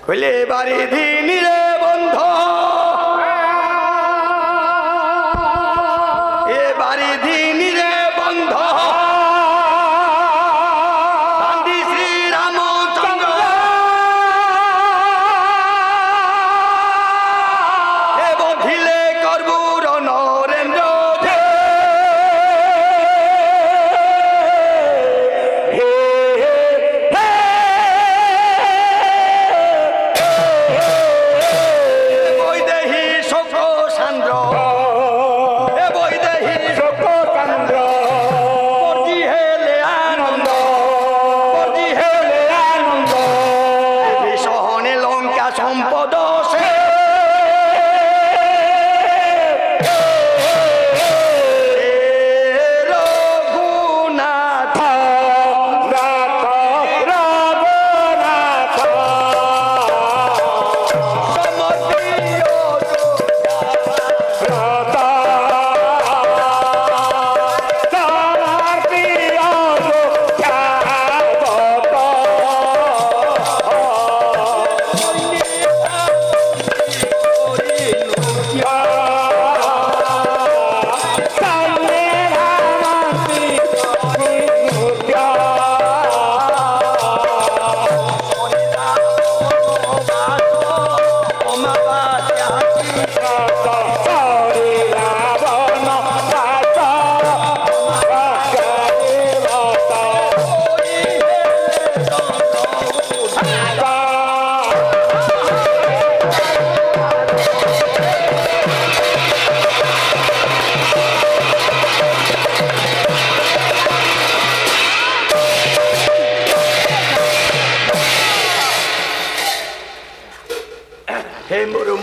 কইলে বাড়ি দিনি রে বন্ধ এ বাড়ি দিনি রে বন্ধ গান্ধী শ্রী রামচন্দ্র এ বধিলে কর্বুর নরেন্দ্র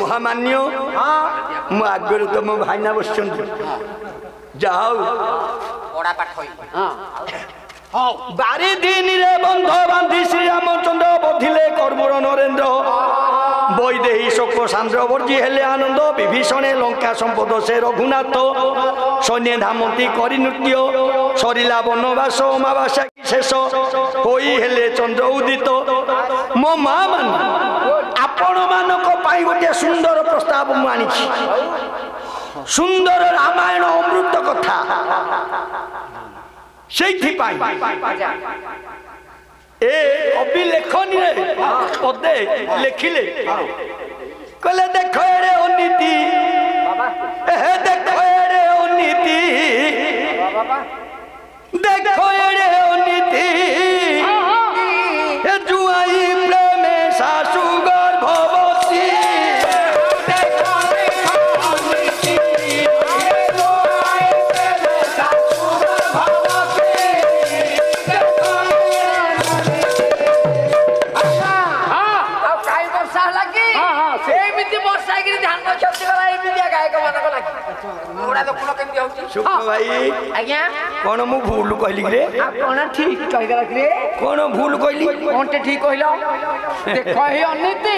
महामान्य मु आगर तुम भाईना बस जाओ बारी दिन रे बंध बांधी श्री रामचंद्र बधिले कर्मूर नरेंद्र बैदेही शोक सांद्र वर्जी हेले आनंद विभीषणे लंका संपद से रघुनाथ सैन्य धामती करी नृत्य सरिला वनवास अमावास्या शेष होई हेले चंद्र उदित मो माँ मान आपण मानक पाई गोटे सुंदर प्रस्ताव मुझे सुंदर रामायण अमृत कथा से कवि लेखनी पदे लिखिले कहले देख रे अनीति देख रे अनीति देख रे अनीति जुआई प्रेम सासू गर्भवती कौन मु भूल कहली रे कौन ठीक कह रे कौन भूल कहली कौन ठीक कहलो देखो हे अनीति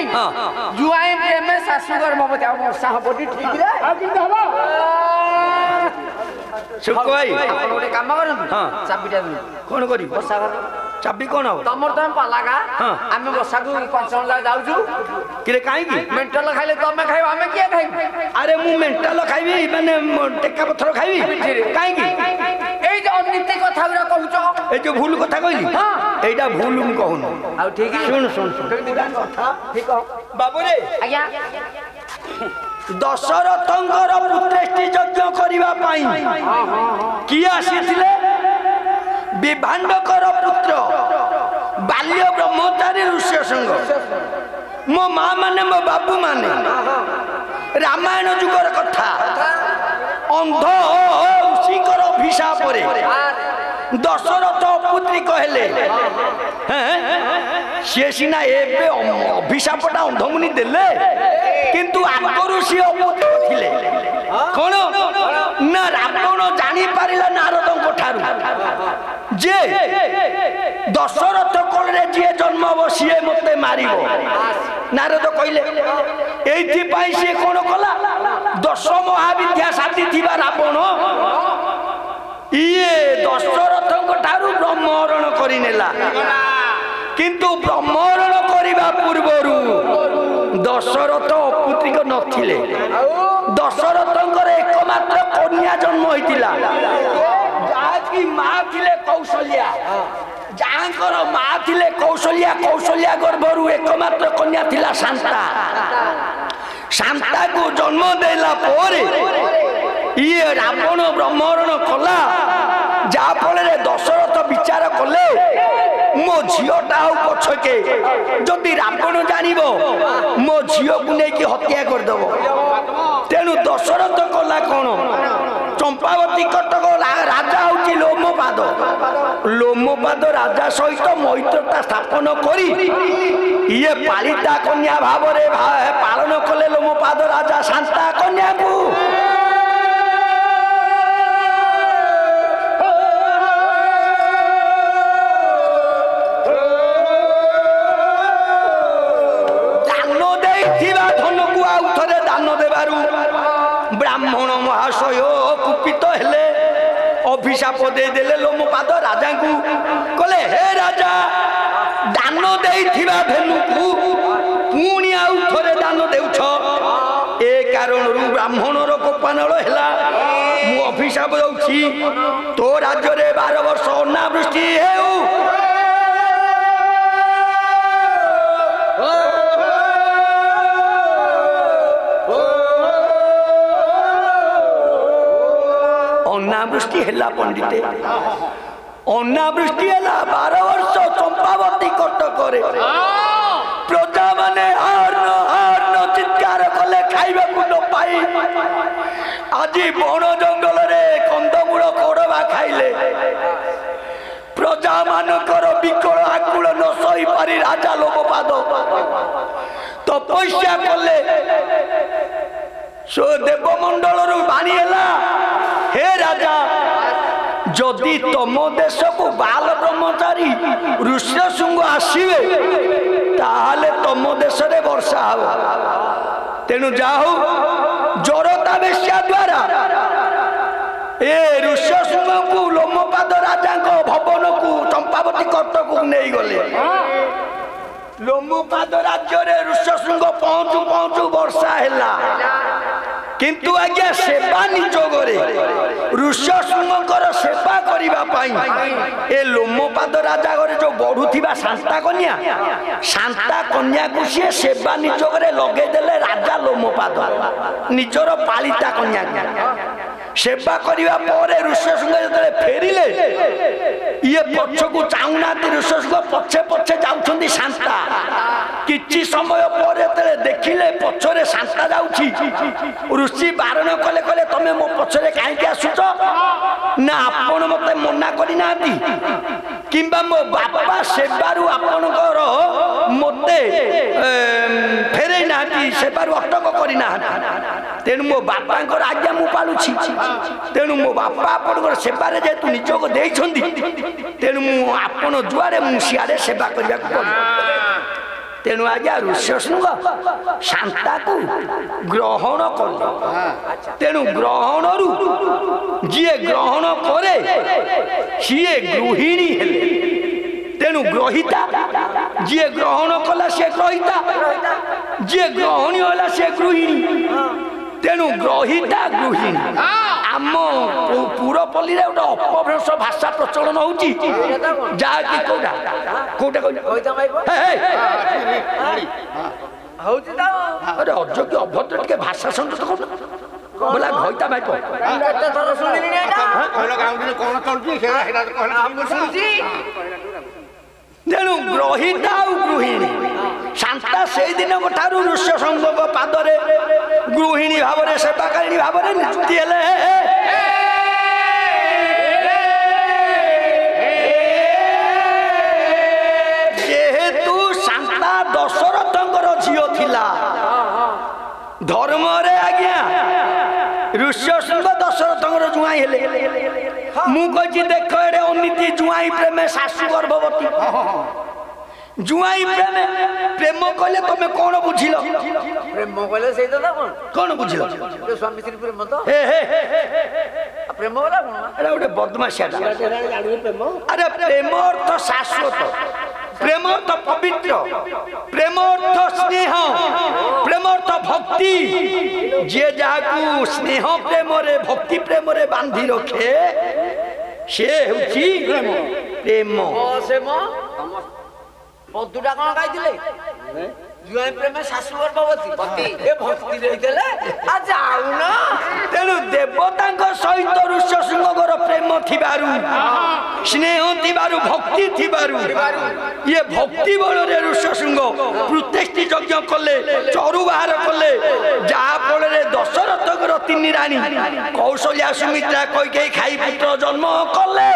जुआई प्रेम सासू गर्भवती आ वर्षा हबडी ठीक रे आ किंतु हबो सुख भाई गोटे काम करन चाबीटा कौन करी वर्षा घर चाबी कौन हो तमर तम पालागा आमे वर्षा को पंचम ला जाउछु किरे काई की मेंटल खाइले तमे खाइबो आमे किए खाइबो अरे मु मेंटल खाइबी माने टेका पत्थर खाइबी काई की ए जे अनीति कथा गुरा कहूछ ए जो भूल कथा कहली एटा भूल मु कहूनु आ ठीक सुन सुन सुन कथा ठीक हो बाबू रे आज्ञा दशरथंकर पुत्रेष्टि यज्ञ करिबा पाई किए आसीथिले विभांडकर पुत्र बाल्य ब्रह्मचारी ऋष्य संग मो माँ माने मो बाबू माने रामायण जुगर कथा अंध ऋषिकर अभिशाप दशरथ पुत्री कहले सी सीना एबे अभिशापटा अंधमुनि देले किंतु आगरु सी अपुत्र थिले कोन ना रावण जानी पारिला नारदंक ठारू जे दशरथ कोले जे जन्म हो सी मते मारिबो नारद कहले एथि पाई से कोन कला दश महाविद्या साथी थिबा रावण इए दशरथंक ठारू ब्रह्महरण करिनेला किंतु ब्रह्महरण करिबा पूर्वरु ଦଶରଥ ଅପୁତ୍ରିକ ନଥିଲେ ଦଶରଥଙ୍କର ଏକମାତ୍ର କନ୍ୟା ଜନ୍ମ ହୋଇଥିଲା ଯାହାକି ମା ଥିଲେ କୌଶଲ୍ୟା ଯାହାଙ୍କର ମା ଥିଲେ କୌଶଲ୍ୟା କୌଶଲ୍ୟା ଗର୍ଭରୁ ଏକମାତ୍ର କନ୍ୟା ଥିଲା ଶାନ୍ତା ଶାନ୍ତାକୁ ଜନ୍ମ ଦେଲା ପରେ ଇଏ ରାବଣ ବ୍ରହ୍ମହରଣ କଲା ଯାହା ଫଳରେ ଦଶରଥ ବିଚାର କଲେ ମୋ ଝିଅଟା ଆଉ ପଛକେ ଯଦି ରାବଣ ଜାଣିବ ମୋ ଝିଅକୁ ନେଇକି ହତ୍ୟା କରିଦେବ ତେଣୁ ଦଶରଥ କଲା କଣ ଚମ୍ପାବତୀ କଟକ ରାଜା ହଉଛି ଲୋମପାଦ ରାଜା ସହିତ ମୈତ୍ରତା ସ୍ଥାପନ କରି ଇଏ ପାଳିତା କନ୍ୟା ଭାବରେ ପାଳନ କଲେ ଲୋମପାଦ ରାଜା ଶାନ୍ତା କନ୍ୟାକୁ ब्राह्मण महाशय कुपित हेले अभिशाप देदेले लोमपाद राजा को कहले हे राजा दान देइथिबा धेनु को पुणी आउ थरे दान देउछ ए कारणरू ब्राह्मण रो कोपानळ हेला मु अभिशाप दउछि तो राज्य रे 12 वर्ष अनावृष्टि हेउ अनावृष्टि हेला पंडिते अनावृष्टि हेला 12 वर्ष चंपावती कटक प्रजा माने हर्न चित्कार कले खाइबा को न पाई आज बण जंगल रे कंदमूल कोड़वा खाइले प्रजा मानकर विकल आकुल न सही पारी राजा लोमपाद तपस्या कले सो देवमंडल रु बाणी हेला हे राजा जदि तम देश को बाल ब्रह्मचारी ऋष्यशृंग आसवे ताहले तम देश रे वर्षा हो तेणु जाहु जरता बेश्या द्वारा ए ऋष्यशृंग को लोमपाद राजा भवन को चंपावती कटक को नहीं गले लोमपाद राज्य रे ऋष्यशृंग पहुंचु पहुंचु वर्षा हेला किंतु आज्ञा सेवा निजोगरे ऋष्यशृंगर सेवा करिबा पाई ए लोमपाद राजा घरे जो बढ़ुथिबा शांता कन्या को सी सेवा निजोगरे लगे देले राजा लोमपाद निजर पालिता कन्या सेवा करिबा परे ऋष्यशृंग जतले फेरिले ये पक्ष को चाउनाती ऋष्यशृंग पछे पछे जाउछंदी शांता किछि समय परे तले देखिले पछरे शांता जाउछि ऋषि बारण कले कले तमे मो पछरे काहे के आसुछ ना आपण मते मना करि नाती किंबा मो बापा सेबारु आपणकर मते फेरे नाती सेबारु अटक करि नाती तेनु मो बापांकर आज्ञा मु पालुछि तेनु मो बापा आपणकर सेबारे जे तु निजोग देइछंदी तेनु मु आपण जुआरे मु सियारे सेवा करिया को पड़ो तेणु आज्ञा ऋष्यशृंग शांता को ग्रहण कले तेणु ग्रहण जी ग्रहण करे सी गृहिणी हेले तेणु ग्रहिता जी ग्रहण कला सी ग्रहिता जी ग्रहणी होला सी गृहिणी तेणु ग्रहिता गृहिणी आम पुरपल्ली रे गोटे अपभ्रंश भाषा प्रचलन होउची जाकी कोडा कोडा अरे अयोग्य अभद्र टिके भाषा संगत कर बोला घइता भाई तेणु ग्रहिता गृहिणी शांता से दिन ठारू ऋष्यशृंग पादरे गृहिणी भाव सेवाकारिणी भाव नियुक्ति हेले जेहेतु शांता दशरथंकर झियो थिला धर्म रे आज्ञा ऋष्यशृंग दशरथंकर जुआई हेले मु कहि देख एडे अनीति जुआई प्रेम सासु गर्भवती जुआई प्रेम प्रेम कहले तमे कोन बुझिल प्रेम कहले सेई तो कोन बुझिल स्वामी स्त्री प्रेम तो हे प्रेम वाला कोन अरे ओटे बदमाशिया अरे प्रेम अर्थ शाश्वत प्रेम अर्थ पवित्र प्रेम अर्थ स्नेह प्रेम अर्थ भक्ति जे जाकू स्नेह प्रेम रे भक्ति प्रेम रे बांधी रखे से होची प्रेम से म बदुटा कोन गाइथिले जुआई प्रेम शाशुवर भवती ए भक्ति रहितले आ जाऊ ना तेणु देवतांक सहित ऋष्य सिंहर प्रेम थिबारु स्नेह थिबारु भक्ति थिबारु ये भक्ति बल रे ऋष्य सिंह प्रतिष्ठि यज्ञ कले चरु बाहर कले जहा फल रे दशरथकर तीन रानी कौशल्या सुमित्रा कैकेयी खाई पुत्र जन्म कले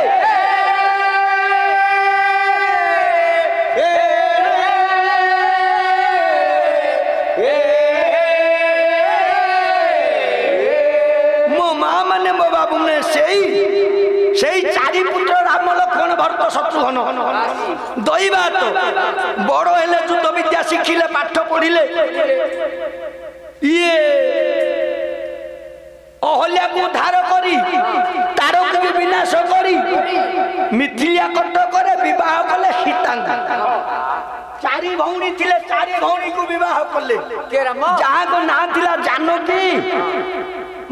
चारि पुत्र राम लक्ष्मण भरत शत्रुघ्न दैवात बड़ हेले युद्ध विद्या शिखिले पाठ पढ़िले ये अहल्या को उद्धार करी तारक भी विनाश करी मिथिलिया कटकरे विवाह कले सीता चारि भौणी थिले चारि भौणी को विवाह कले जहाँ को ना थिला जानकी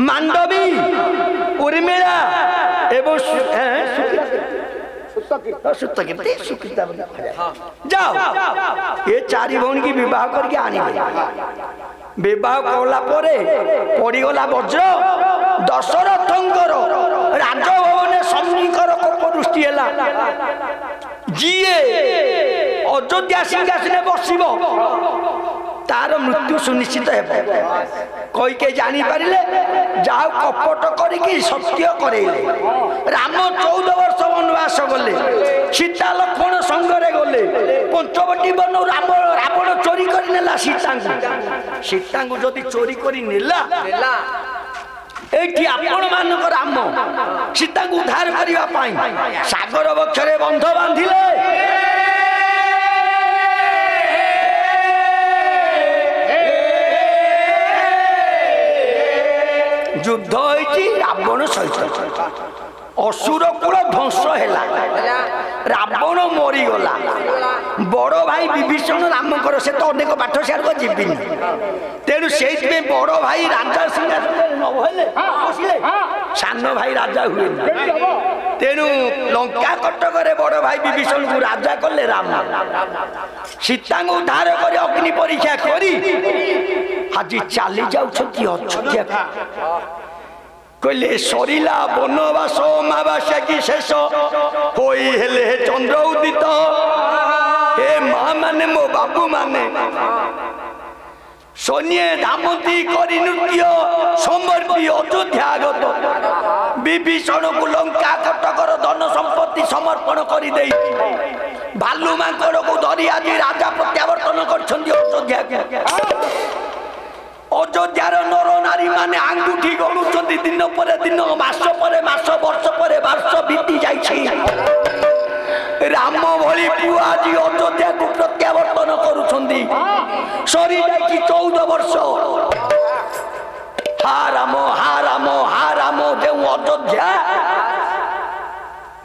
मांडवी उर्मिला एवं जाओ ये चारि भौणी की विवाह करके आनी विवाह कला पड़गला वज्र दशरथंकर राजभवन सन्निकर कोप दृष्टि है जीए अयोध्या सिंहासन बसिब तार मृत्यु सुनिश्चित है कईके जानी पारे जाओ कपट करके सत्य करेले राम 14 वर्ष वनवास गले सीता लक्ष्मण संगरे गले पंचवटी वन राम रावण चोरी कर नेला सीता को जदि चोरी करी नेला एठी आपण मानक राम सीता को उद्धार करिवा पाई सागर वक्षरे बंध बांधिले युद्ध रावण सहित असुर कूल ध्वंस है रावण मरीगला बड़ भाई विभीषण रामकर से तो अनेक पाठ सियार को जीविनी तेणु से बड़ भाई राजा सान भाई राजा हुए तेणु लंका कटक बड़ भाई विभीषण को राजा कले राम सीता को उद्धार कर अग्नि परीक्षा करी आज चली जाऊँ कहले सरिला बनवास अमावास्या की शेष होई हेले चंद्र उदित हे माँ माने मो बाबू माने सोनिए धामती करी नृत्य समर्पी अयोध्यागत विभीषण को लंका कटकर धन संपत्ति समर्पण करी दे भालू मांकड़ को धरी आज राजा प्रत्यावर्तन कर अयोध्या अयोध्यार नर नारी माने आंगुठी गणुचंदी दिन पर दिन मास पर मास वर्ष पर वर्ष बीती जाइछि राम भली पुआ आज अयोध्या को प्रत्यावर्तन करुछंदी सरी जाइछि 14 वर्ष हा राम जो अयोध्या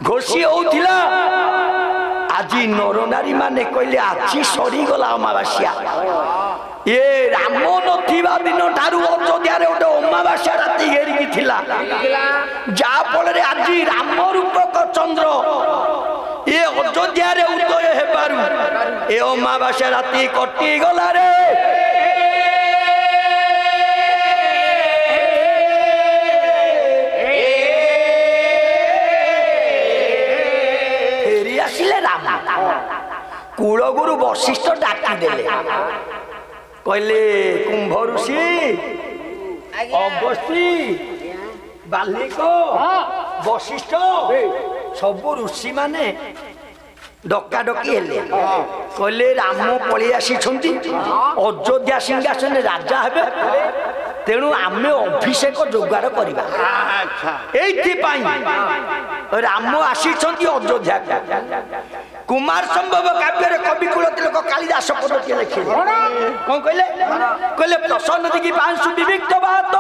घोषी होउथिला आज नर नारी माने कहले आज सरी गला अमावास्या ये राम नथिबा दिन ठारू अयोध्या रे गोटे अमावास्या राति घेरिकी थिला जा फल आज राम रूपक चंद्र ये अयोध्या रे उदय हेबारु ए अमावास्या राति कटि गला रे फेरी आसिले राम कुलगुरु वशिष्ठ डाकी देले कहले कुंभ ऋषि अगस्ती बाल्मीक वशिष्ठ सबु ऋषि माने डका डकी हेले कहले राम पलि आसी अयोध्या सिंहासन राजा हेबे तेणु आमे अभिषेक जोगाड़ करवा राम आसी अयोध्या कुमार संभव काव्य कवि कुल तिलक कालिदास पद लिखे कौन कहले कहले प्रसन्न दिखी पांशु विविक्त बात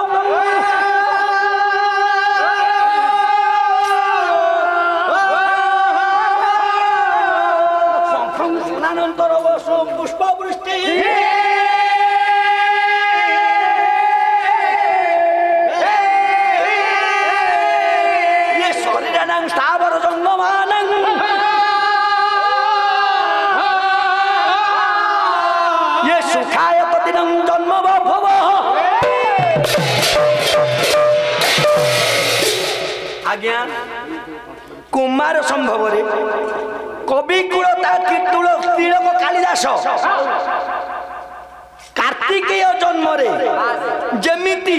पुष्प वृष्टि ये सुखायत दिनं जन्म भव आज्ञा कुमार संभव कवि कुलता कीर्तुल तिलक कालिदास कार्तिकेय जन्म जमिति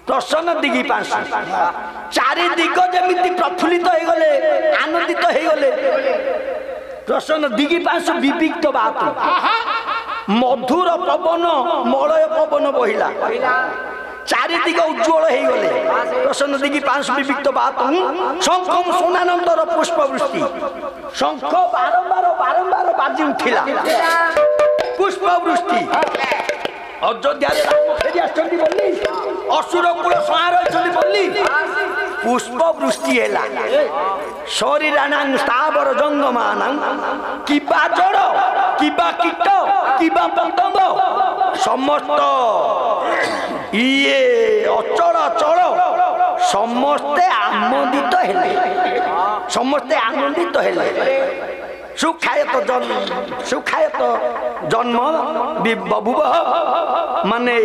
प्रसन्न दिगी पांचु चारि दिग जमिति प्रफुल्लित हो गले आनंदित हो गले प्रसन्न दिगी पांचु विविक्त बात मधुर पवन मलय पवन बहिला चारि दिग उज्ज्वल हो गले प्रसन्न दिगी पांचु विविक्त बात शंखम सोनानंदर पुष्पवृष्टि शंख बारंबार बारंबार बाजी उठिला पुष्पवृष्टि अयोध्या फेरी आसुरी बोली असुर कूल संहार बोली पुष्पवृष्टि है शरीराणां स्थावर जंगमानां किबा जड़ किबा कीट किबा पतंग समस्त इए अचल चल समस्ते आनंदित हेले समस्ते आनंदित हेले सुखायत जन्म बबुव माने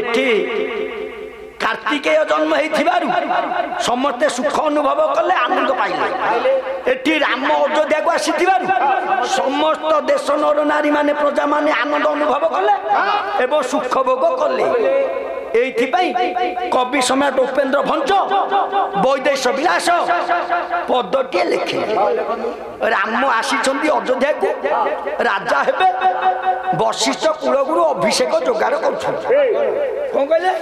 कार्तिकेय जन्म हो समस्ते सुख अनुभव कले आनंद पाइले एटी राम अयोध्या को आसी समस्त देश नर नारी माने प्रजा माने आनंद अनुभव कले एवं सुख भोग कले कवि सम्राट उपेन्द्र भंज वैदेश विलास पदटे लिखे राम आसी अयोध्या को राजा हेबे वशिष्ठ कुलगुरु अभिषेक जोगाड़ कौन कहले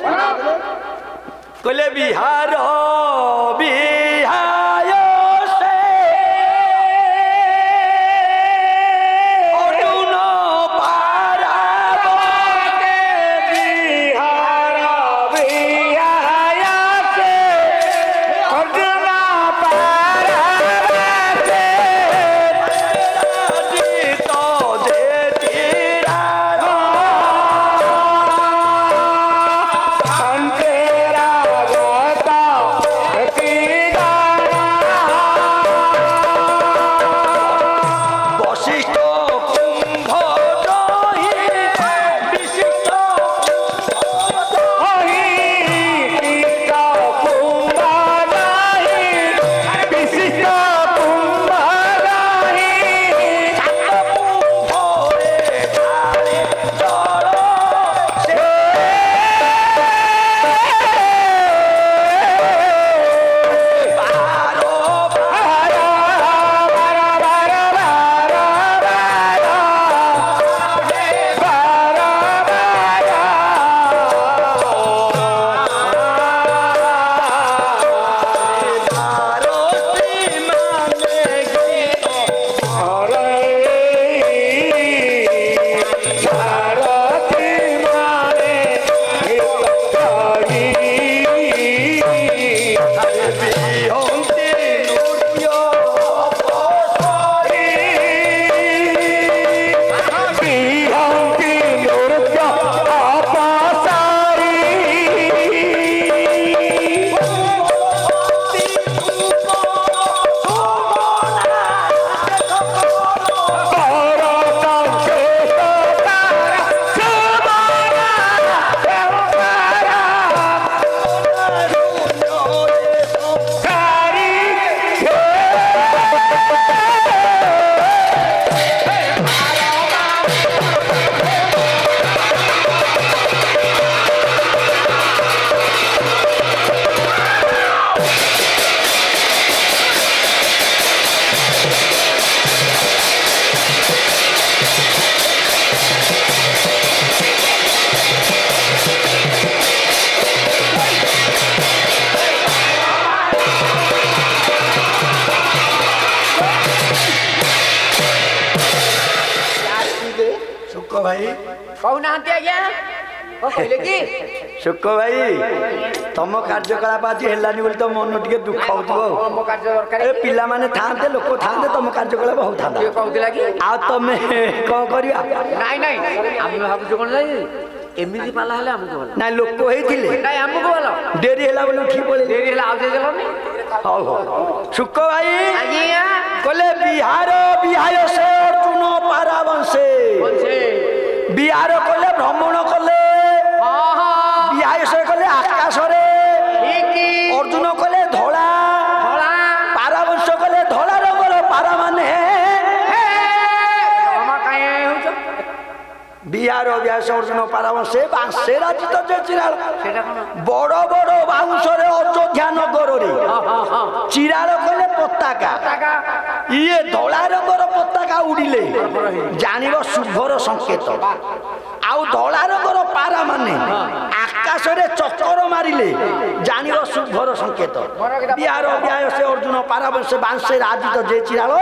कहले बिहार बिहाय से अर्जुन पारावते बिहार बिहाय से अर्जुन पारावते जीत जेतीरा सुख भाई तुम कार्यकलाप आज हेलानी बोली तो मन टे दुख हो पिला माने थांते लोक थांते तुम कार्यकलाप होता आ तुम कौन कर एमती पाला हेले हमको भल ना लोक होइथिले नाही हमको भल डेरी हेला बोली उठी पड़े डेरी हेला आउ देलनी हो सुख भाई आजिया कहले बिहार बिहाय से अर्जुन पारावंशे ବିହାର କଲେ ଭ୍ରମଣ କଲେ ବିହାୟ କଲେ ଆକାଶରେ ଅର୍ଜୁନ କଲେ ଧଳା ପାରାବଂଶ କଲେ ଧଳା ରଙ୍ଗର ପାରାମାନେ ବିହାର ବ୍ୟାସ ଅର୍ଜୁନ ପାରାବଂଶ ବାଂଶେ ରାଜିତ ଯେ ଚିରାଳ ବଡ ବଡ ବାଉଁଶରେ ଅଯୋଧ୍ୟା ନଗରରେ ଚିରାଳ କଲେ ପତାକା ଇଏ ଧଳା ରଙ୍ଗର ପତାକା ଉଡ଼ିଲେ ଜାଣିବ ଶୁଭର ସଂକେତ ଆଉ ଧଳା ରଙ୍ଗର ପାରା ମାନେ ଆକାଶରେ ଚକ୍କର ମାରିଲେ ଜାଣିବ ଶୁଭର ସଂକେତ ବିହାର ବ୍ୟାସ ଅର୍ଜୁନ ପାରାବଂଶ ବାଂଶେ ରାଜିତ ଯେ ଚିରାଳ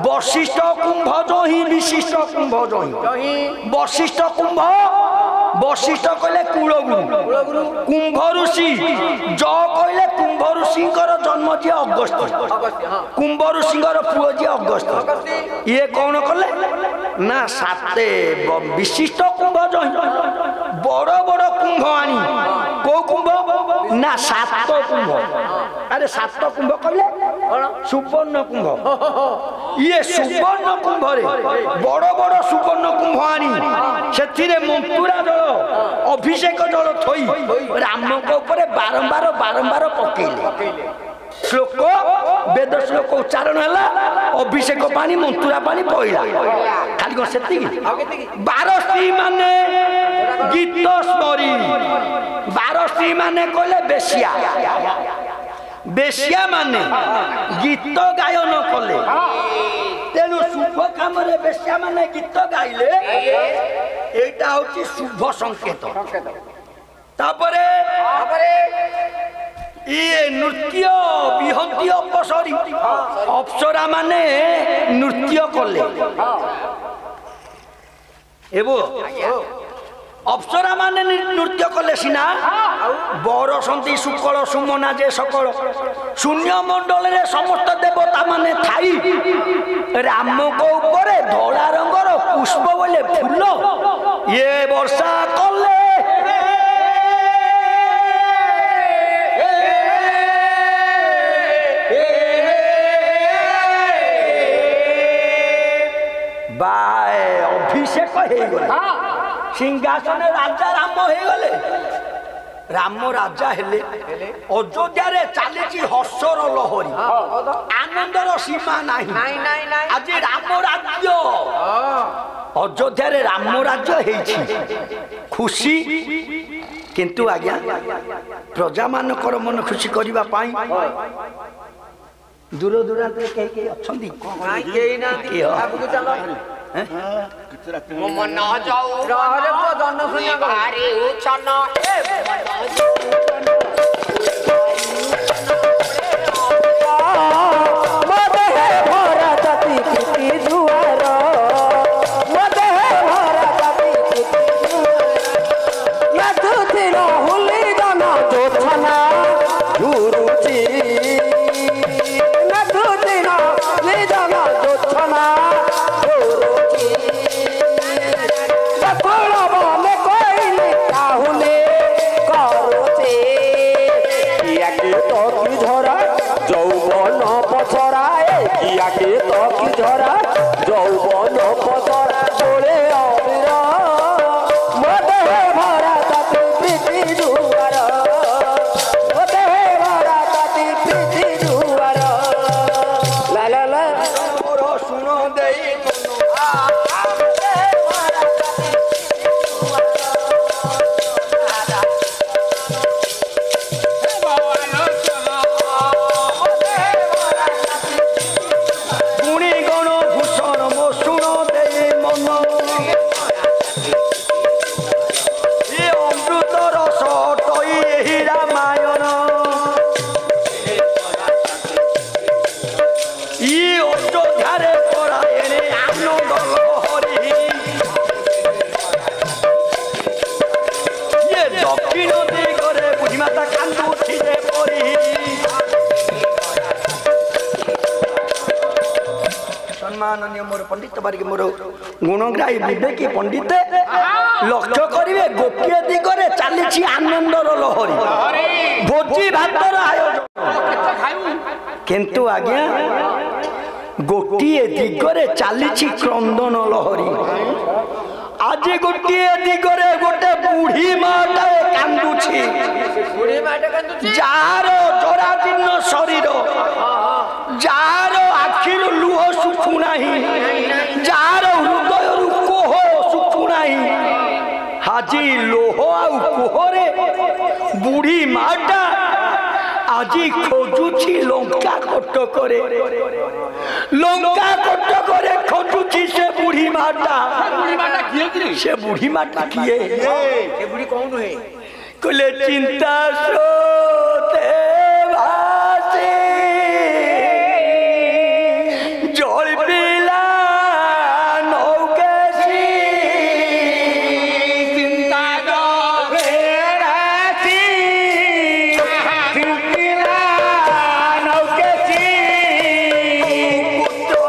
ବଶିଷ୍ଠ କୁମ୍ଭ ଜହିଁ ବିଶିଷ୍ଟ କୁମ୍ଭ ଜହିଁ ବଶିଷ୍ଠ କୁମ୍ଭ ବଶିଷ୍ଠ କହିଲେ କୁଳଗୁରୁ କୁମ୍ଭ ଋଷି ଜ କହିଲେ କୁମ୍ଭ ଋଷିଙ୍କର ଜନ୍ମ ଯିଏ ଅଗସ୍ତ୍ୟ କୁମ୍ଭ ଋଷିଙ୍କର ପୁଅ ଯିଏ ଅଗସ୍ତ୍ୟ ଇଏ କଣ କଲେ ନା ସାତେ ବିଶିଷ୍ଟ କୁମ୍ଭ ଜହିଁ ବଡ ବଡ କୁମ୍ଭ ଆଣି କୋଉ କୁମ୍ଭ ନା ସାତ କୁମ୍ଭ ଆରେ ସାତ କୁମ୍ଭ କହିଲେ ସୁବର୍ଣ୍ଣ କୁମ୍ଭ ଇଏ ସୁବର୍ଣ୍ଣ କୁମ୍ଭରେ ବଡ ବଡ ସୁବର୍ଣ୍ଣ କୁମ୍ଭ ଆଣି ସେଥିରେ ମନ୍ତୁରା ଜଳ ଅଭିଷେକ ଜଳ ଥୋଇ ରାମଙ୍କ ଉପରେ ବାରମ୍ବାର ବାରମ୍ବାର ପକେଇଲେ ଶ୍ଲୋକ ବେଦ ଶ୍ଲୋକ ଉଚ୍ଚାରଣ ହେଲା ଅଭିଷେକ ପାଣି ମନ୍ତୁରା ପାଣି ପଇଲା ଖାଲି କଣ ସେତିକି 12 ସ୍ତ୍ରୀ ମାନେ ଗୀତ ସ୍ମରି 12 ସ୍ତ୍ରୀ ମାନେ କହିଲେ ବେଶ୍ୟା ବେଶ୍ୟା ମାନେ ଗୀତ ଗାୟନ କଲେ ତେଣୁ ଶୁଭ କାମରେ ବେଶ୍ୟା ମାନେ ଗୀତ ଗାଇଲେ এইটা হচ্ছে শুভ সংকেত তারপরে ইয়ে নৃত্য বিহন্তি অপসরি অপ্সরা মানে নৃত্য করলে এবো অপ্সরা মানে নৃত্য কলে সিনা বরসন্তী শুকল সুমনা যে সকল শূন্য মণ্ডলের সমস্ত দেবতা মানে থাই রামক উপরে ধলা রঙর পুষ্প বলে ফুল ইয়ে বর্ষা কলে বাই অভিষেক হয়ে গেল সিংহাসনে রাজা রাম হয়ে গেলে রাম রাজা হেলে অযোধ্যারে চালিছি হর্ষর লহরী আনন্দর সীমা নাই আজ রাম রাজ্য অযোধ্যারে রাম রাজ্য হয়েছি খুশি কিন্তু আজ্ঞা প্রজা মানকর মন খুশি করিবা পাই দূর দূরান্তে কে কে অছন্তি কেই না আগুকে চলো মন যাও রহরে বো জন শুনি বারে উছন এ মদে ভরা জাতি কৃতি দুয়ার মদে ভরা জাতি কৃতি না তুতিল হুলি জন জোছনা গুরুচি না তুতিল হুলি জন জোছনা ইয়াকে তকি ঝরা যৌবন পতরা বলে অবির মদে ভরা তাতে প্রীতি দুয়ার মদে ভরা তাতে প্রীতি দুয়ার লা লা লা মোর শুনো দেই माननीय मोर पंडित बारिक मोर गुणग्राही विवेकी पंडित लक्ष्य करिवे गोप्य दिगरे चली आनंदर लहरी भोजी भातर आयोजन किंतु आज्ञा गोटे दिगरे चली क्रंदन लहरी आज আজি গোটিয়ে দিগরে গোটে বুঢ়ী মাটাଏ কান্দুছি ବୁଢୀ ମାଟା କାନ୍ଦୁଛି ଯାହାର ଜରାଜୀର୍ଣ୍ଣ ଶରୀର ଯାହାର ଆଖିରୁ ଲୁହ ଶୁଖୁନାହିଁ ଯାହାର ହୃଦୟରୁ କୋହ ଶୁଖୁନାହିଁ ଆଜି ଲୋହ ଆଉ କୋହରେ ବୁଢ଼ୀ ମାଟା ଆଜି ଖୋଜୁଛି ଲଙ୍କା କଟକରେ ଖୋଜୁଛି ସେ ବୁଢ଼ୀ ମାଟା ସେ ବୁଢ଼ୀ ମାଟା କିଏ ଏ ବୁଢୀ କଣ ନୁହେଁ କହିଲେ ଚିନ୍ତା ସ୍ରୋତେ ଭାସେ ଜଳି ପିଲା ନୌକେଶୀ ଚିନ୍ତା ରାଶି ପିଲା ନୌକେଶୀ ପୁତ୍ର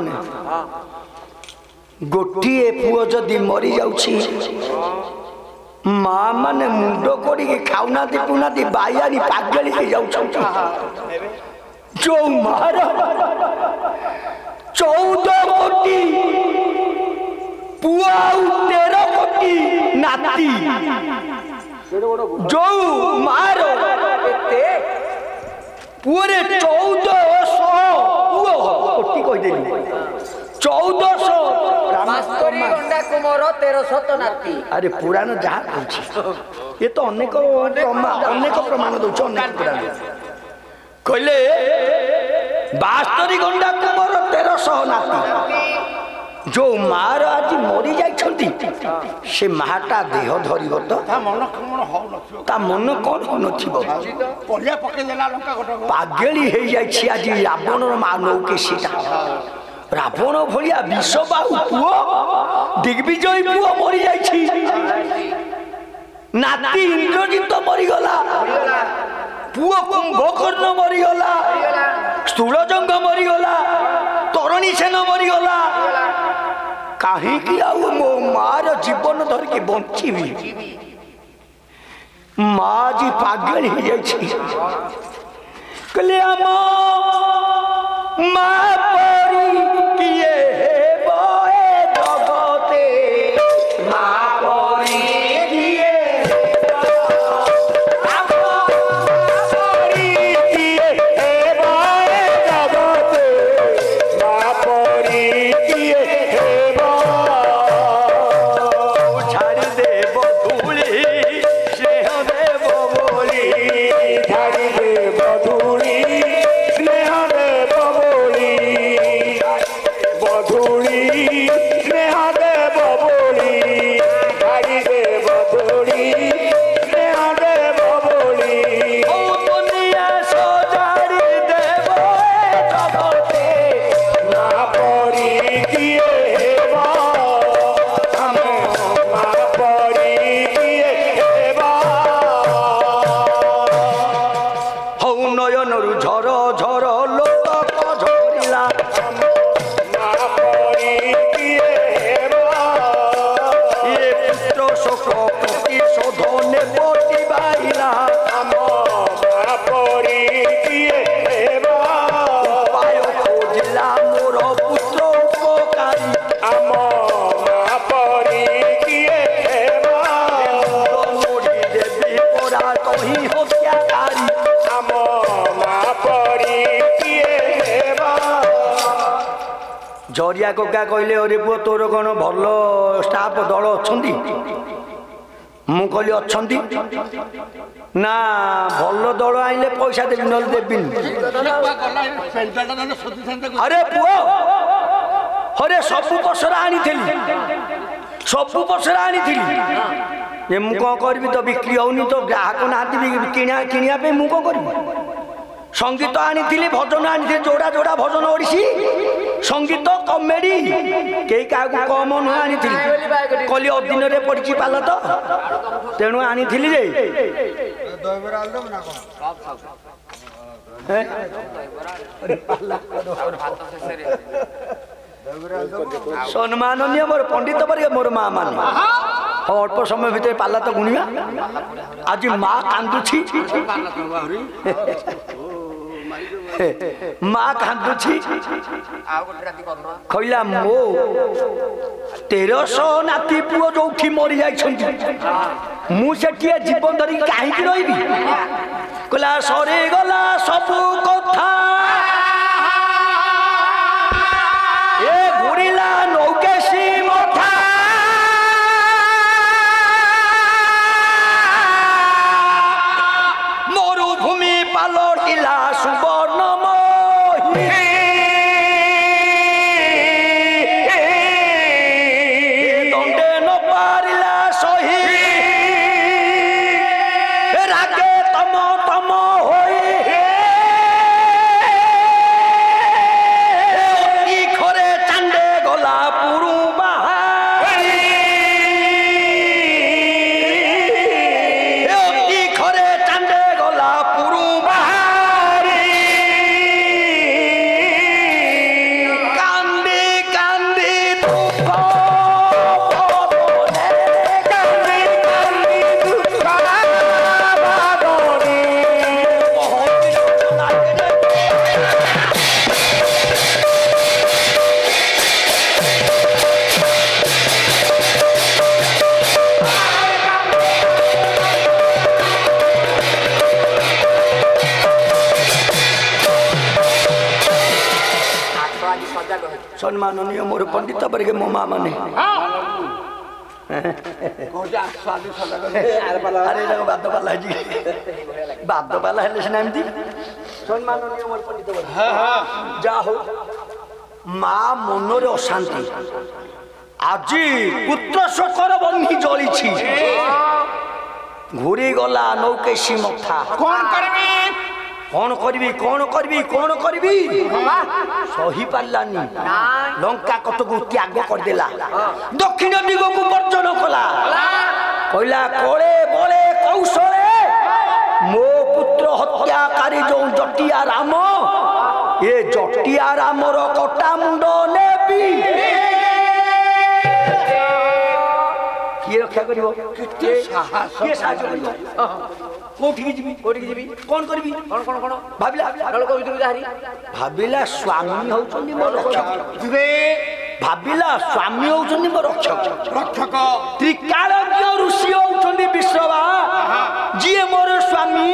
ନା गोटे पुओ जदि मरी जाउछि माँ माने मुंड कोड़ी खाऊना पुना बायारी पागली हो जाउछ जो मार 14 कोटी पुआ 13 कोटी नाती जो मार पुअरे 1400 पुओ कोटी कह देली 1400 अरे पुराण जहाँ ये तो अनेक प्रमाण दौर अनेक पुराण कहले 72 गंडा कुमर 1300 नाती जो मार आज मरी जाइछंती से माटा देह धरिब तो ता मन कौन हो नथिबो पागली हे जाइछि आज रावणर मा नौकेशीटा रावण भलिया विषबाहु पुओ दिग्विजय पुओ मरी जाइछि नाती इंद्रजित मरीगला पुओ कुंभकर्ण मरीगला स्थूलजंग मरीगला तरुणी सेन मरीगला कहीं मो मार जीवन धरिकी बंचीबी माँ जी पागल हो जाइए आम माँ परी किए बहे जगते माँ परी किए ଝରିଆ କକା କହିଲେ ଅରେ ପୁଅ ତୋର କ'ଣ ଭଲ ଷ୍ଟାଫ ଦଳ ଅଛନ୍ତି? ମୁଁ କହିଲି ଅଛନ୍ତି ନା ଭଲ ଦଳ ଆଣିଲେ ପଇସା ଦେବି ନହେଲେ ଦେବିନି। ଆରେ ପୁଅ ହରେ ସବୁ ପସରା ଆଣିଥିଲି ସବୁ ପସରା ଆଣିଥିଲି ଯେ ମୁଁ କ'ଣ କରିବି ତ ବିକ୍ରି ହଉନି ତ ଗ୍ରାହକ ନାହାନ୍ତି କିଣିବା ପାଇଁ ମୁଁ କ'ଣ କରିବି? ସଙ୍ଗୀତ ଆଣିଥିଲି ଭଜନ ଆଣିଥିଲି ଯୋଡ଼ା ଯୋଡ଼ା ଭଜନ ଓଡ଼ିଶୀ ସଙ୍ଗୀତ କମେଡି କେହି କାହାକୁ କମ ନୁହେଁ ଆଣିଥିଲି କହିଲି ଅଦିନରେ ପଡ଼ିଛି ପାଲ ତ ତେଣୁ ଆଣିଥିଲି ଯେ ସମ୍ମାନନୀୟ ମୋର ପଣ୍ଡିତ ବର୍ଗ ମୋର ମା ମାନେ ହଁ ଅଳ୍ପ ସମୟ ଭିତରେ ପାଲା ତ ଗୁଣିବା। ଆଜି ମା କାନ୍ଦୁଛି ମା କାନ୍ଦୁଛି କହିଲା ମୋ 1300 ନାତି ପୁଅ ଯୋଉଠି ମରି ଯାଇଛନ୍ତି ମୁଁ ସେଠି ଜୀବନ ଧରିକି କାହିଁକି ରହିବି? କହିଲା ସରିଗଲା ସବୁ କଥା ଏ ଘୁରିଲା ନୌକେଶୀ ମଥା ମରୁଭୂମି ପାଲଟିଲା ସୁବର୍ଣ୍ଣମୟୀ ଦଣ୍ଡେ ନ ପାରିଲା ସହି ରାଗେ ତମ ତମ ହୋଇ ଖରେ ଚାଣ୍ଡେ ଗଲା ପୁରୁ ବାହାରି ଖରେ ଚାଣ୍ଡେ ଗଲା ପୁରୁ ବାହାରି କାନ୍ଦି କାନ୍ଦି ଦୁଃଖ କାନ୍ଦି କାନ୍ଦି ଦୁଃଖ ସମ୍ମାନନୀୟ ମୋର ପଣ୍ଡିତ ବର୍ଗ ମୋ ମା ମାନେ ବାଦପାଲା ହେଇଛି ବାଦପାଲା ହେଲେ ସିନା ଏମିତି ସମ୍ମାନନୀୟ ମୋର ପଣ୍ଡିତ ବର୍ଗ ଯାହା ହଉ ମା ମନରେ ଅଶାନ୍ତି ଆଜି ପୁତ୍ର ଶୋକର ବହ୍ନି ଜଳିଛି ଘୁରିଗଲା ନୌକେଶୀ ମଥା କଣ କରିବି କଣ କରିବି କଣ କରିବି ସହି ପାରିଲାନି ଲଙ୍କା କଟକୁ ତ୍ୟାଗ କରିଦେଲା ଦକ୍ଷିଣ ଦିଗକୁ ବର୍ଜନ କଲା କହିଲା କଳେ ବଳେ କୌଶଳେ ମୋ ପୁତ୍ର ହତ୍ୟାକାରୀ ଯୋଉ ଜଟିଆ ରାମ ଏ ଜଟିଆ ରାମର କଟା ମୁଣ୍ଡ ନେବି କିଏ ରକ୍ଷା କରିବ କିଏ ସାହାଯ୍ୟ କରିବ କୋଉଠିକି ଯିବି କଣ କରିବି ଭାବିଲା ସ୍ୱାମୀ ହଉଛନ୍ତି ମୋ ରକ୍ଷକ ଭାବିଲା ସ୍ୱାମୀ ହଉଛନ୍ତି ମୋ ରକ୍ଷକ ତ୍ରିକାଳଜ୍ଞ ଋଷି ହଉଛନ୍ତି ବିଶ୍ରବା ଯିଏ ମୋର ସ୍ୱାମୀ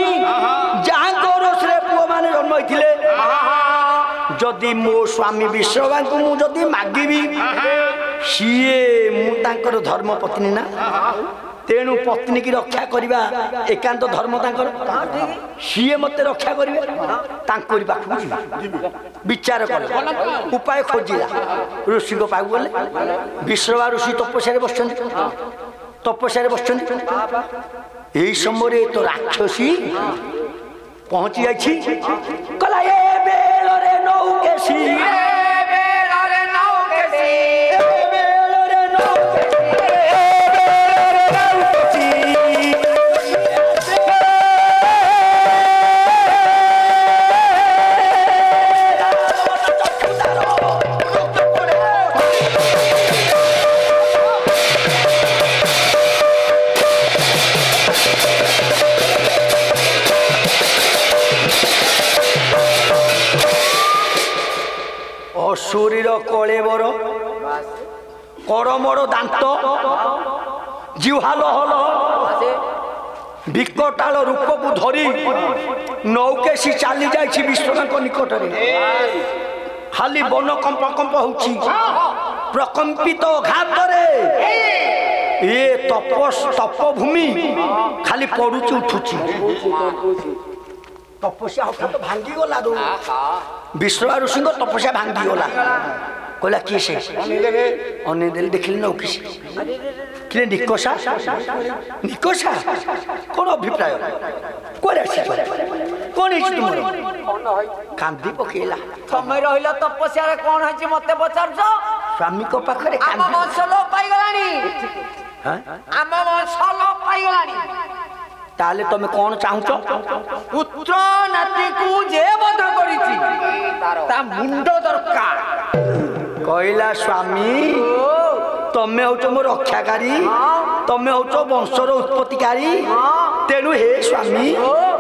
ଯାହାଙ୍କ ରୋଷରେ ପୁଅ ମାନେ ଜନ୍ମ ହେଇଥିଲେ ଯଦି ମୋ ସ୍ୱାମୀ ବିଶ୍ରବାଙ୍କୁ ମୁଁ ଯଦି ମାଗିବି ସିଏ ମୁଁ ତାଙ୍କର ଧର୍ମ ପତ୍ନୀ ନା ତେଣୁ ପତ୍ନୀ କି ରକ୍ଷା କରିବା ଏକାନ୍ତ ଧର୍ମ ତାଙ୍କର ସିଏ ମତେ ରକ୍ଷା କରିବେ ତାଙ୍କରି ପାଖକୁ ଯିବି ବିଚାର କଲେ ଉପାୟ ଖୋଜିଲା ଋଷିଙ୍କ ପାଖକୁ ଗଲେ ବିଶ୍ରବା ଋଷି ତପସ୍ୟାରେ ବସିଛନ୍ତି ଏଇ ସମୟରେ ତ ରାକ୍ଷସୀ ପହଞ୍ଚି ଯାଇଛି କହିଲା ଏ ବେଳରେ ନୌକେଶୀ ଅସୁରୀର କଳେବର କରମର ଦାନ୍ତ ଜିହ୍ବା ଲହଲ ବିକଟାଳ ରୂପକୁ ଧରି ନୌକେଶୀ ଚାଲି ଯାଇଛି ବିଶ୍ୱନାଥ ନିକଟରେ ଖାଲି ବନ କମ୍ପ କମ୍ପ ହଉଛି ପ୍ରକମ୍ପିତ ଘାତରେ ଏ ତପଭୂମି ଖାଲି ପଡୁଛି ଉଠୁଛି ତପସ୍ୟା ହଠାତ ଭାଙ୍ଗିଗଲା ବିଶ୍ଵ ଋଷିଙ୍କ ତପସ୍ୟା ଭାଙ୍ଗିଗଲା କହିଲା କିଏ ସେ ଅନେଇ ଦେଲେ ଦେଖିଲି ନୌକିସି କିଏ ନିକଷା ନିକଷା କଣ ଅଭିପ୍ରାୟ କୁଆଡେ ଆସିଛ କଣ ହେଇଛି ତୁମର କାନ୍ଦି ପକେଇଲା ତମେ ରହିଲ ତପସ୍ୟାରେ କଣ ହେଇଛି ମତେ ପଚାରୁଛ ସ୍ୱାମୀଙ୍କ ପାଖରେ ଆମ ବଂଶ ଲୋପ ପାଇଗଲାଣି ଆମ ବଂଶ ଲୋପ ପାଇଗଲାଣି ତାହେଲେ ତମେ କଣ ଚାହୁଁଛ ପୁତ୍ର ନାତିକୁ ଯେ ବଧ କରିଛି ତା ମୁଣ୍ଡ ଦରକାର କହିଲା ସ୍ୱାମୀ ତମେ ହଉଛ ମୋ ରକ୍ଷାକାରୀ ତମେ ହଉଛ ବଂଶର ଉତ୍ପତ୍ତିକାରୀ ତେଣୁ ହେ ସ୍ୱାମୀ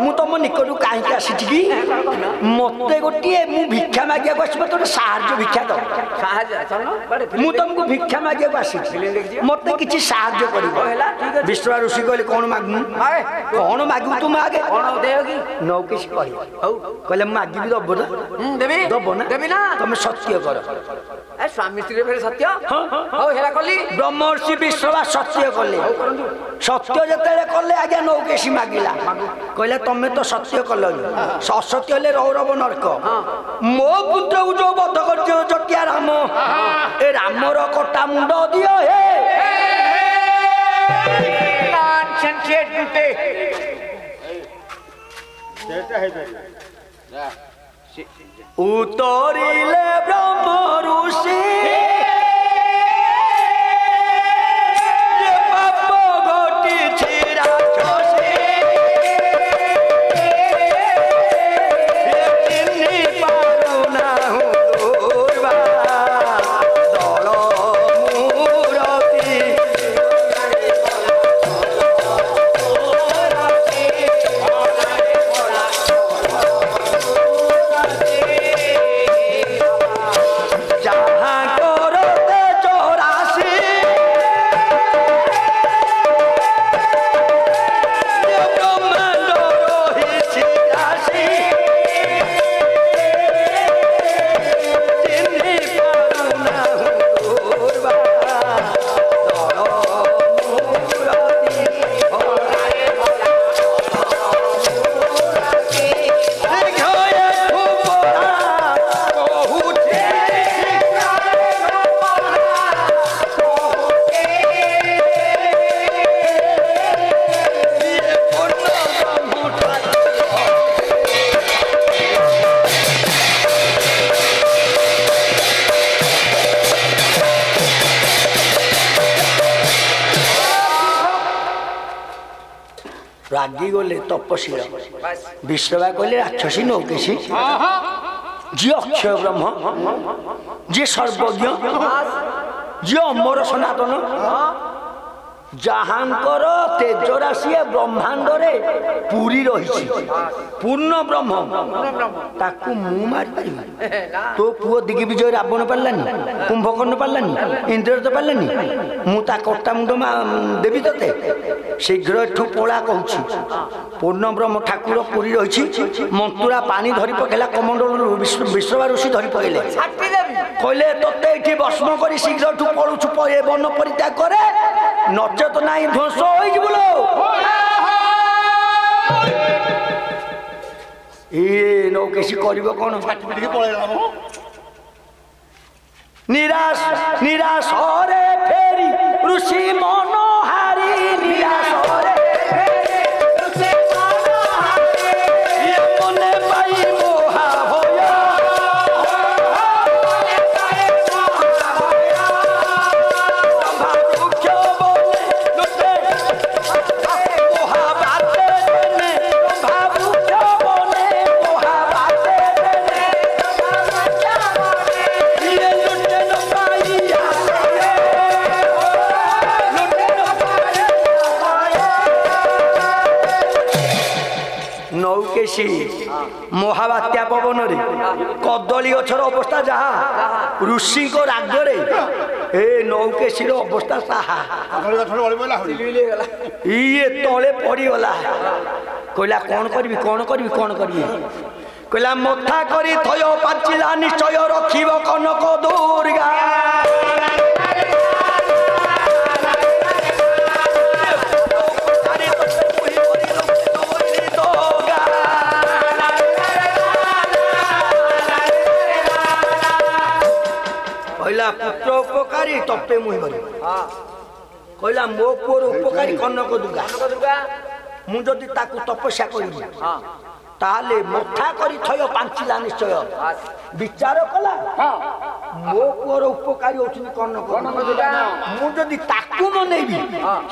ମୁଁ ତମ ନିକଟକୁ କାହିଁକି ଆସିଛି କି ମତେ ଗୋଟିଏ ମୁଁ ଭିକ୍ଷା ମାଗିବାକୁ ଆସିବ ଗୋଟେ ସାହାଯ୍ୟ ଭିକ୍ଷା ଦବ ମୁଁ ତମକୁ ଭିକ୍ଷା ମାଗିବାକୁ ଆସିଛି ମତେ କିଛି ସାହାଯ୍ୟ କରିବ ବିଶ୍ଵ ଋଷି କହିଲେ କଣ ମାଗିବୁ କଣ ମାଗିବୁ ତୁ ମାଗେ ନଉ କିଛି କହିବ କହିଲେ ମୁଁ ମାଗିବି ଦବ ନା ଦବ ନା ତମେ ସତ୍ୟ କର ସ୍ୱାମୀ ସ୍ତ୍ରୀ ଫେରେ ସତ୍ୟ ହଉ ହେଲା କଲି ବ୍ରହ୍ମର୍ଷି ବିଶ୍ଵ ସତ୍ୟ କଲେ ସତ୍ୟ ଯେତେବେଳେ କଲେ ଆଜ୍ଞା ନୌକେଶୀ ମାଗିଲା କହିଲା ତମେ ତ ସତ୍ୟ କଲନି ଅସତ୍ୟ ହେଲେ ରୌରବ ନର୍କ ମୋ ପୁତ୍ରକୁ ଯୋଉ ବଧ କରିଛ ଜଟିଆ ରାମ ଏ ରାମର କଟା ମୁଣ୍ଡ ଦିଅ ହେ ଉତ୍ତରିଲେ ବ୍ରହ୍ମ ଋଷି ପାପ ଘଟିଛି ରାକ୍ଷସୀ ଚିହ୍ନି ପାରୁନାହୁଁ ଦୁର୍ବା ଦଳ ମୂରତି ରାଗି ଗଲେ ତପସ୍ୱୀ ବିଶ୍ଵବା କହିଲେ ରାକ୍ଷସୀ ନୌକେଶୀ ଯିଏ ଅକ୍ଷୟ ବ୍ରହ୍ମ ଯିଏ ସର୍ବଜ୍ଞ ଯିଏ ଅମର ସନାତନ ଯାହାଙ୍କର ତେଜ ରାଶି ବ୍ରହ୍ମାଣ୍ଡରେ ପୁରୀ ରହିଛି ପୂର୍ଣ୍ଣ ବ୍ରହ୍ମ ତାକୁ ମୁଁ ମାରିପାରିବି ତୋ ପୁଅ ଦିଗ୍ବିଜୟ ରାବଣ ପାରିଲାନି କୁମ୍ଭକର୍ଣ୍ଣ ପାରିଲାନି ଇନ୍ଦ୍ରଜିତ ପାରିଲାନି ମୁଁ ତା କଟା ମୁଣ୍ଡ ଦେବି ତତେ ଶୀଘ୍ର ଏଠୁ ପଳା କହୁଛି ପୂର୍ଣ୍ଣ ବ୍ରହ୍ମ ଠାକୁର ପୁରୀ ରହିଛି ମନ୍ତୁରା ପାଣି ଧରି ପକେଇଲା କମଣ୍ଡଳରୁ ବିଶ୍ଵବା ଋଷି ଧରି ପକେଇଲେ କହିଲେ ତତେ ଏଠି ଭସ୍ମ କରି ଶୀଘ୍ର ଏଠୁ ପଳୁଛୁ ଏ ବନ ପରିତ୍ୟାଗ କରେ ନଚେତ ନାହିଁ ଧ୍ୱଂସ ହୋଇଯିବୁ ଇଏ ନୌକେଶୀ କରିବ କଣ ନିରାଶରେ ଫେରି ଋଷି ମନହାରି ନିରାଶରେ ମନେ ପାଇ ମୋହା ଭୟ ନୌକେଶୀ ମହାବାତ୍ୟା ପବନରେ କଦଳୀ ଗଛର ଅବସ୍ଥା ଯାହା ଋଷିଙ୍କ ରାଗରେ ଏ ନୌକେଶୀର ଅବସ୍ଥା ତାହା ଇଏ ତଳେ ପଡିଗଲା କହିଲା କଣ କରିବି କହିଲା ମଥା କରି ଥୟ ପାଞ୍ଚିଲା ନିଶ୍ଚୟ ରଖିବ କନକ ଦୁର୍ଗା କହିଲା ପୁତ୍ର ଉପକାରୀ ତପେ ମୁହିଁ କରିବ କହିଲା ମୋ ପୁଅର ଉପକାରୀ କନକ ଦୁର୍ଗା ମୁଁ ଯଦି ତାକୁ ତପସ୍ୟା କରିବି ତାହେଲେ ମଥା କରି ଥୟ ପାଞ୍ଚିଲା ନିଶ୍ଚୟ ବିଚାର କଲା ମୋ ପୁଅର ଉପକାରୀ ହଉଛନ୍ତି କନକ ଦୁର୍ଗା ମୁଁ ଯଦି ତାକୁ ମନେଇବି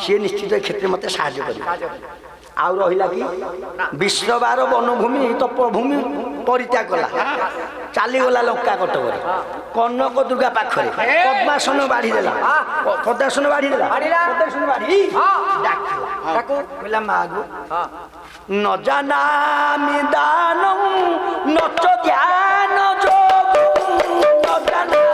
ସିଏ ନିଶ୍ଚିତ କ୍ଷେତ୍ରରେ ମତେ ସାହାଯ୍ୟ କରିବ ଆଉ ରହିଲା କି ବିଶ୍ୱବାର ବନଭୂମି ତପଭୂମି ପରିତ୍ୟାଗ କଲା ଚାଲିଗଲା ଲଙ୍କା କଟକରେ କନକ ଦୁର୍ଗା ପାଖରେ ପଦ୍ମାସନ ବାଢିଦେଲା ପଦ୍ମାସନ ବାଢିଦେଲା ପଦ୍ମାସନ ବାଢି ଡାକିଲା କହିଲା ମାଗୁ ନ ଜାନାମି ଦାନ ନଚ ଧ୍ୟାନ ଯୋଗ ନ ଜାନାମି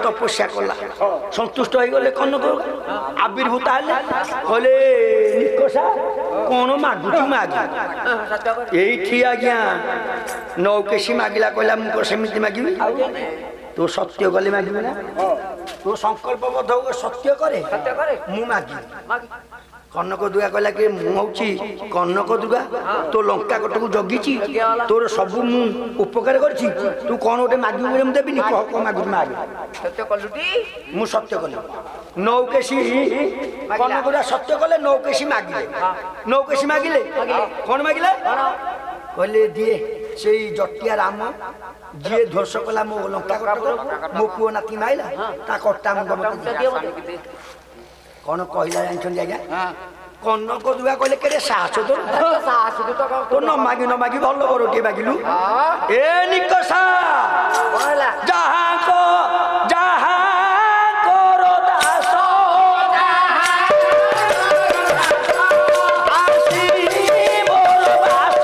तपस्या कला संतुष्ट हो गले कनक आविर्भूत हेले कहले निकषा कौन मागुची मागी ये आज्ञा नौकेशी मागिला कहला मुझे सेमती मागिबी तो सत्य गले मागिबी ना तो संकल्पबद्ध सत्य करे मु मागी कनक दुर्गा कहला कि मुझे कनक दुर्गा तो लंका कटक जगी तोर सब मु उपकार कर तू कौन गोटे मागि देवी कह मागु मागे मु सत्य कली नौकेशी कनक दुर्गा सत्य कले नौकेशी मागिले कौन मागिले कहले दिए से जटिया राम जी ध्वंस कला मो लंका कटक मो पुओ नाती माइला ता कट्टा मुंड कौन कहला जानछन आज्ञा कनक दुर्गा कहले के साहस तो न मागी भल बरोटे मागिलु ए निकषा जहाँ को दास आसी मोर बास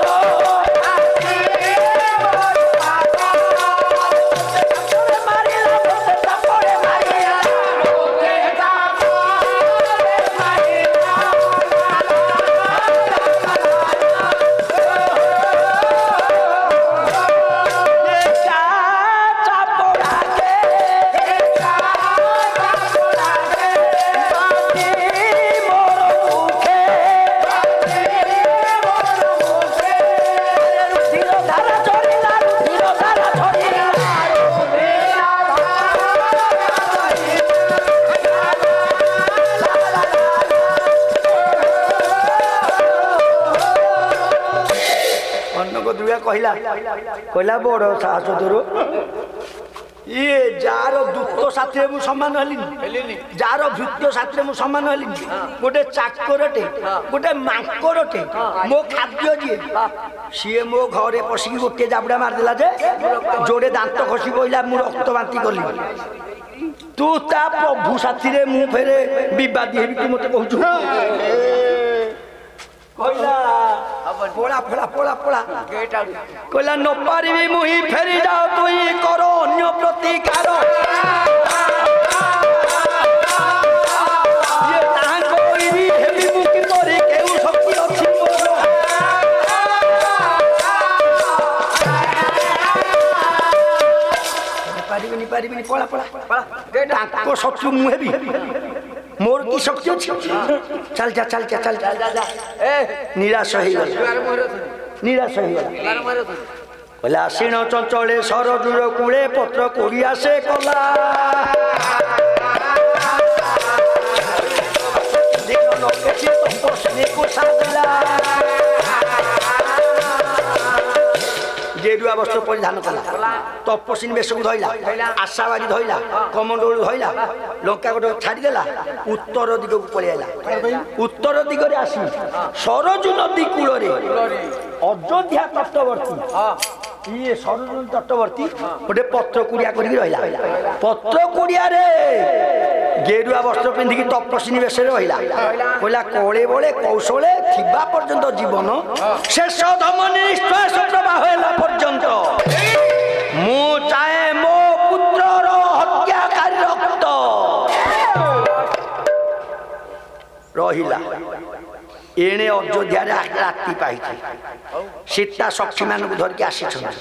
कहला बड़ साहस तोर ये जार दूत साथी मु सम्मान हलिनी जार भृत्य साथी मु सम्मान हलिनी गोटे चाकरटे गोटे मांकरटे मो खाद्य जी सी मो घरे पशिकी गोटे जाबड़ा मारदेला जे जोड़े दांत खसी पड़ा मु रक्त बांती कली तू ता प्रभु साथी रे मु फेरे विवादी हेबी तू मते कहू कहला पोड़ा पोड़ा पोड़ा पोड़ा कहला न पारिबी मुही फेरी जाओ तुई करो अन्य प्रतिकार ये ना कोइबी हेबी मुकी तोरे केउ शक्ति अछि पारिबी पोड़ा पोड़ा ताको शत्रु मु हेबी मोर की शक्ति अच्छी चल जा चल जा चल जा निराश हो गला आसीन चंचले सरदूर कूड़े पत्र कोड़िया से कला तपस्वी को साधला ବସ୍ତ୍ର ପରିଧାନ କଲା ତପସ୍ୱୀ ବେଶକୁ ଧଇଲା ଆଶାବାଦୀ ଧଇଲା କମଣ୍ଡଳୁ ଧଇଲା ଲଙ୍କା ଗୋଟେ ଛାଡ଼ିଦେଲା ଉତ୍ତର ଦିଗକୁ ପଳେଇ ଆଇଲା ଉତ୍ତର ଦିଗରେ ଆସି ସରଜୁ ନଦୀ କୂଳରେ ଅଯୋଧ୍ୟା ତଟବର୍ତ୍ତୀ ଇଏ ସରଜୁ ତଟବର୍ତ୍ତୀ ଗୋଟେ ପତ୍ର କୁଡ଼ିଆ କରିକି ରହିଲା ପତ୍ର କୁଡ଼ିଆରେ ଗେରୁଆ ବସ୍ତ୍ର ପିନ୍ଧିକି ତପସ୍ୱୀ ବେଶରେ ରହିଲା କହିଲା କଳେ ବଳେ କୌଶଳେ ଥିବା ପର୍ଯ୍ୟନ୍ତ ଜୀବନ ଶେଷ ଧମନୀ ନିଶ୍ୱାସ ପ୍ରବାହ ହେଲା ପର୍ଯ୍ୟନ୍ତ ମୁଁ ଚାହେଁ ମୋ ପୁତ୍ରର ହତ୍ୟାକାରୀ ରକ୍ତ ରହିଲା ଏଣେ ଅଯୋଧ୍ୟାରେ ରାତି ପାଇଛି ସୀତା ସଖୀ ମାନଙ୍କୁ ଧରିକି ଆସିଛନ୍ତି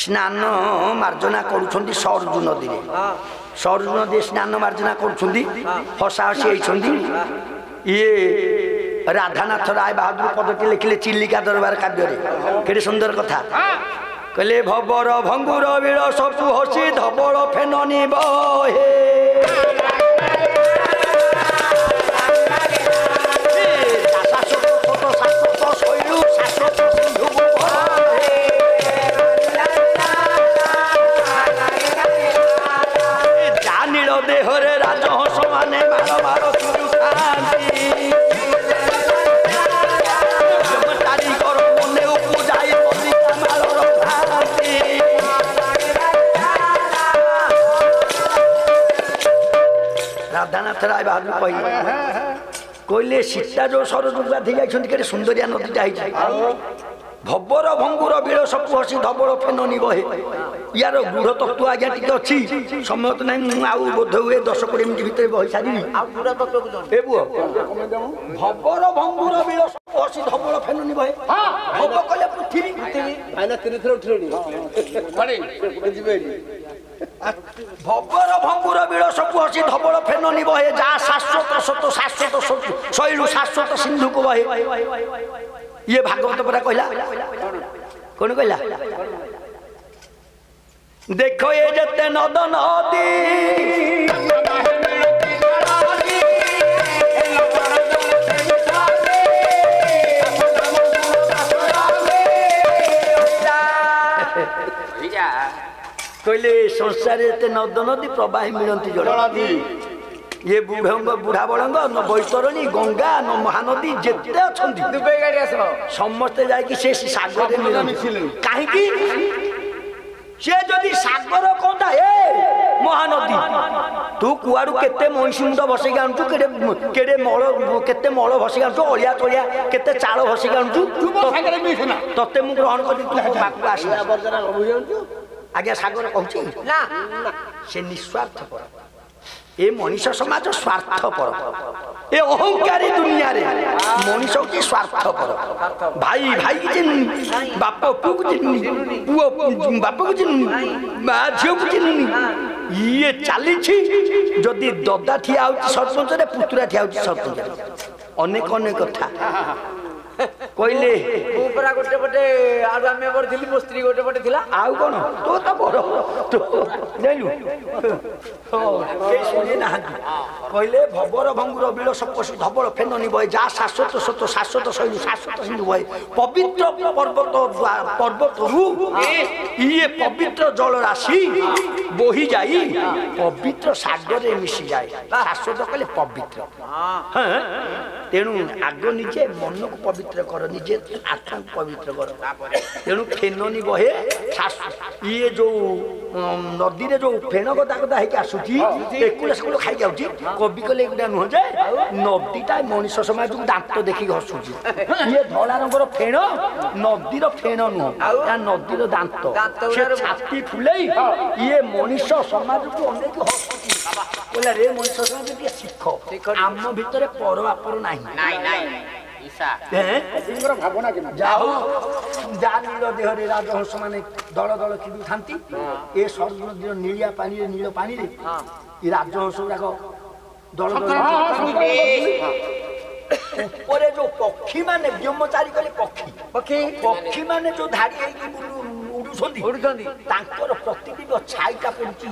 ସ୍ନାନ ମାର୍ଜନା କରୁଛନ୍ତି ସରଜୁ ନଦୀରେ ସରଜୁ ନଦୀ ସ୍ନାନ ମାର୍ଜନା କରୁଛନ୍ତି ହସା ହସି ହେଇଛନ୍ତି ଇଏ ରାଧାନାଥ ରାୟ ବାହାଦୁର ପଦଟି ଲେଖିଲେ ଚିଲିକା ଦରବାର କାବ୍ୟରେ କେତେ ସୁନ୍ଦର କଥା କହିଲେ ଭବର ଭଙ୍ଗୁର ବିଳ ସବୁ ହସି ଧବଳ ଫେନ ନିବ ହେ ଦେହରେ ରାଜହଂସ ମାନେ ମାର ମାର ମନେ ଉପଯାଇ ରାଧାନାଥ ରାୟ ବାହାଦୁର କହିଲେ ସୀତା ଯୋଉ ସରଜୁ ଗାଧେଇ ଯାଇଛନ୍ତି କେତେ ସୁନ୍ଦରିଆ ନଦୀଟା ହେଇଛି ଭବର ଭଙ୍ଗୁର ବିଳ ସବୁ ହସି ଧବଳ ଫେନ ନିବହେ ইয়ার গূঢ় তত্ত্ব আজ্ঞা টিকে অছি সময় তো নাই মু আউ বোধ হুয়ে 10-20 মিনিট ভিতরে বহি সারিবি আউ গূঢ় তত্ত্ব এ বুয়া ভবর ভঙ্গুর বিল হসি ধবল ফেনুনি বহে ভব কলে পৃথিবী আইনা তিন থর উঠিলনি পারে বুঝিবেনি ভবর ভঙ্গুর বিল সবু হসি ধবল ফেনুনি বহে যা শাশ্বত সত শাশ্বত শৈলু শাশ্বত সিন্ধুক বহে ইয়ে ভাগবত পরা কইলা কোন কইলা देखो ये जते नद नदी कहले संसार जते नद नदी प्रवाही मिलती जल ये बुढ़ंग बुढ़ा बड़ंग न बैतरणी गंगा न महानदी जेते अछंती समस्ते जाई से सागर मिलती काहे से जदि सागर कहता ए महानदी तू कुआड़ू केते मईसी मुंड बसैक आणुचु केड़े मल केते मल भसैक आणुचु अलिया तलिया केते चाल भसैक आणुचु तते मु ग्रहण करी तू बाकू आसी आज्ञा सागर कहूची ना से निस्वार्थपर ए मनीष समाज स्वार्थपर ए अहंकारी दुनिया रे मनीष होची स्वार्थपर भाई भाई की चिन्हुनी बाप पुओ को चिन्हुनी पुओ बाप को चिन्हुनी मा झियो को चिन्हुनी ये चाली छी जदि ददा ठिया होची सरपंच रे पुतुरा ठिया होची सरपंच अनेक अनेक कथा कहले ऊपरा गोटे पटे आडा मेंबर थिली मो स्त्री गोटे पटे थिला आउ कोन तो त बड़ तो जाइलु हो के सुने ना कहले भवर भंगुर बिल सपसि धबल फेननी बय जा शाश्वत सत शाश्वत शैलु शाश्वत सिंधु बय पवित्र पर्वत रु ये पवित्र जल राशि बोही जाई पवित्र सागर रे मिसी जाए शाश्वत कहले पवित्र हां तेनु आगो निजे मन को पवित्र कर निजे आत्मा पवित्र कर तेणु फेननी बहे ये जो नदी रे जो फेन गदा गदा है आसुची एकुले सकुल खाई जाउची कवि कले गुडा नुह जे नदीटा मनुष्य समाज को दांत देखि हसुची ये धला रंगर फेण नदी रो फेण नुह या नदी रो दांत से छाती फुलेई ये मनुष्य समाज को अनेक हसुची बोला रे मनुष्य समाज के शिख आम भितरे पर आपर नाही नाही जाओ नील देहरे राजहंस माने दल दल किदु थांती ए सरनदी नीलिया पानी रे नील पानी रे ई राजहंस गुराक दल दल ऊपर जो पक्षी माने ब्रह्मचारी कले पक्षी माने जो धाड़ी उड़ुछंदी तांकर प्रतिबिंब छाईटा पड़ची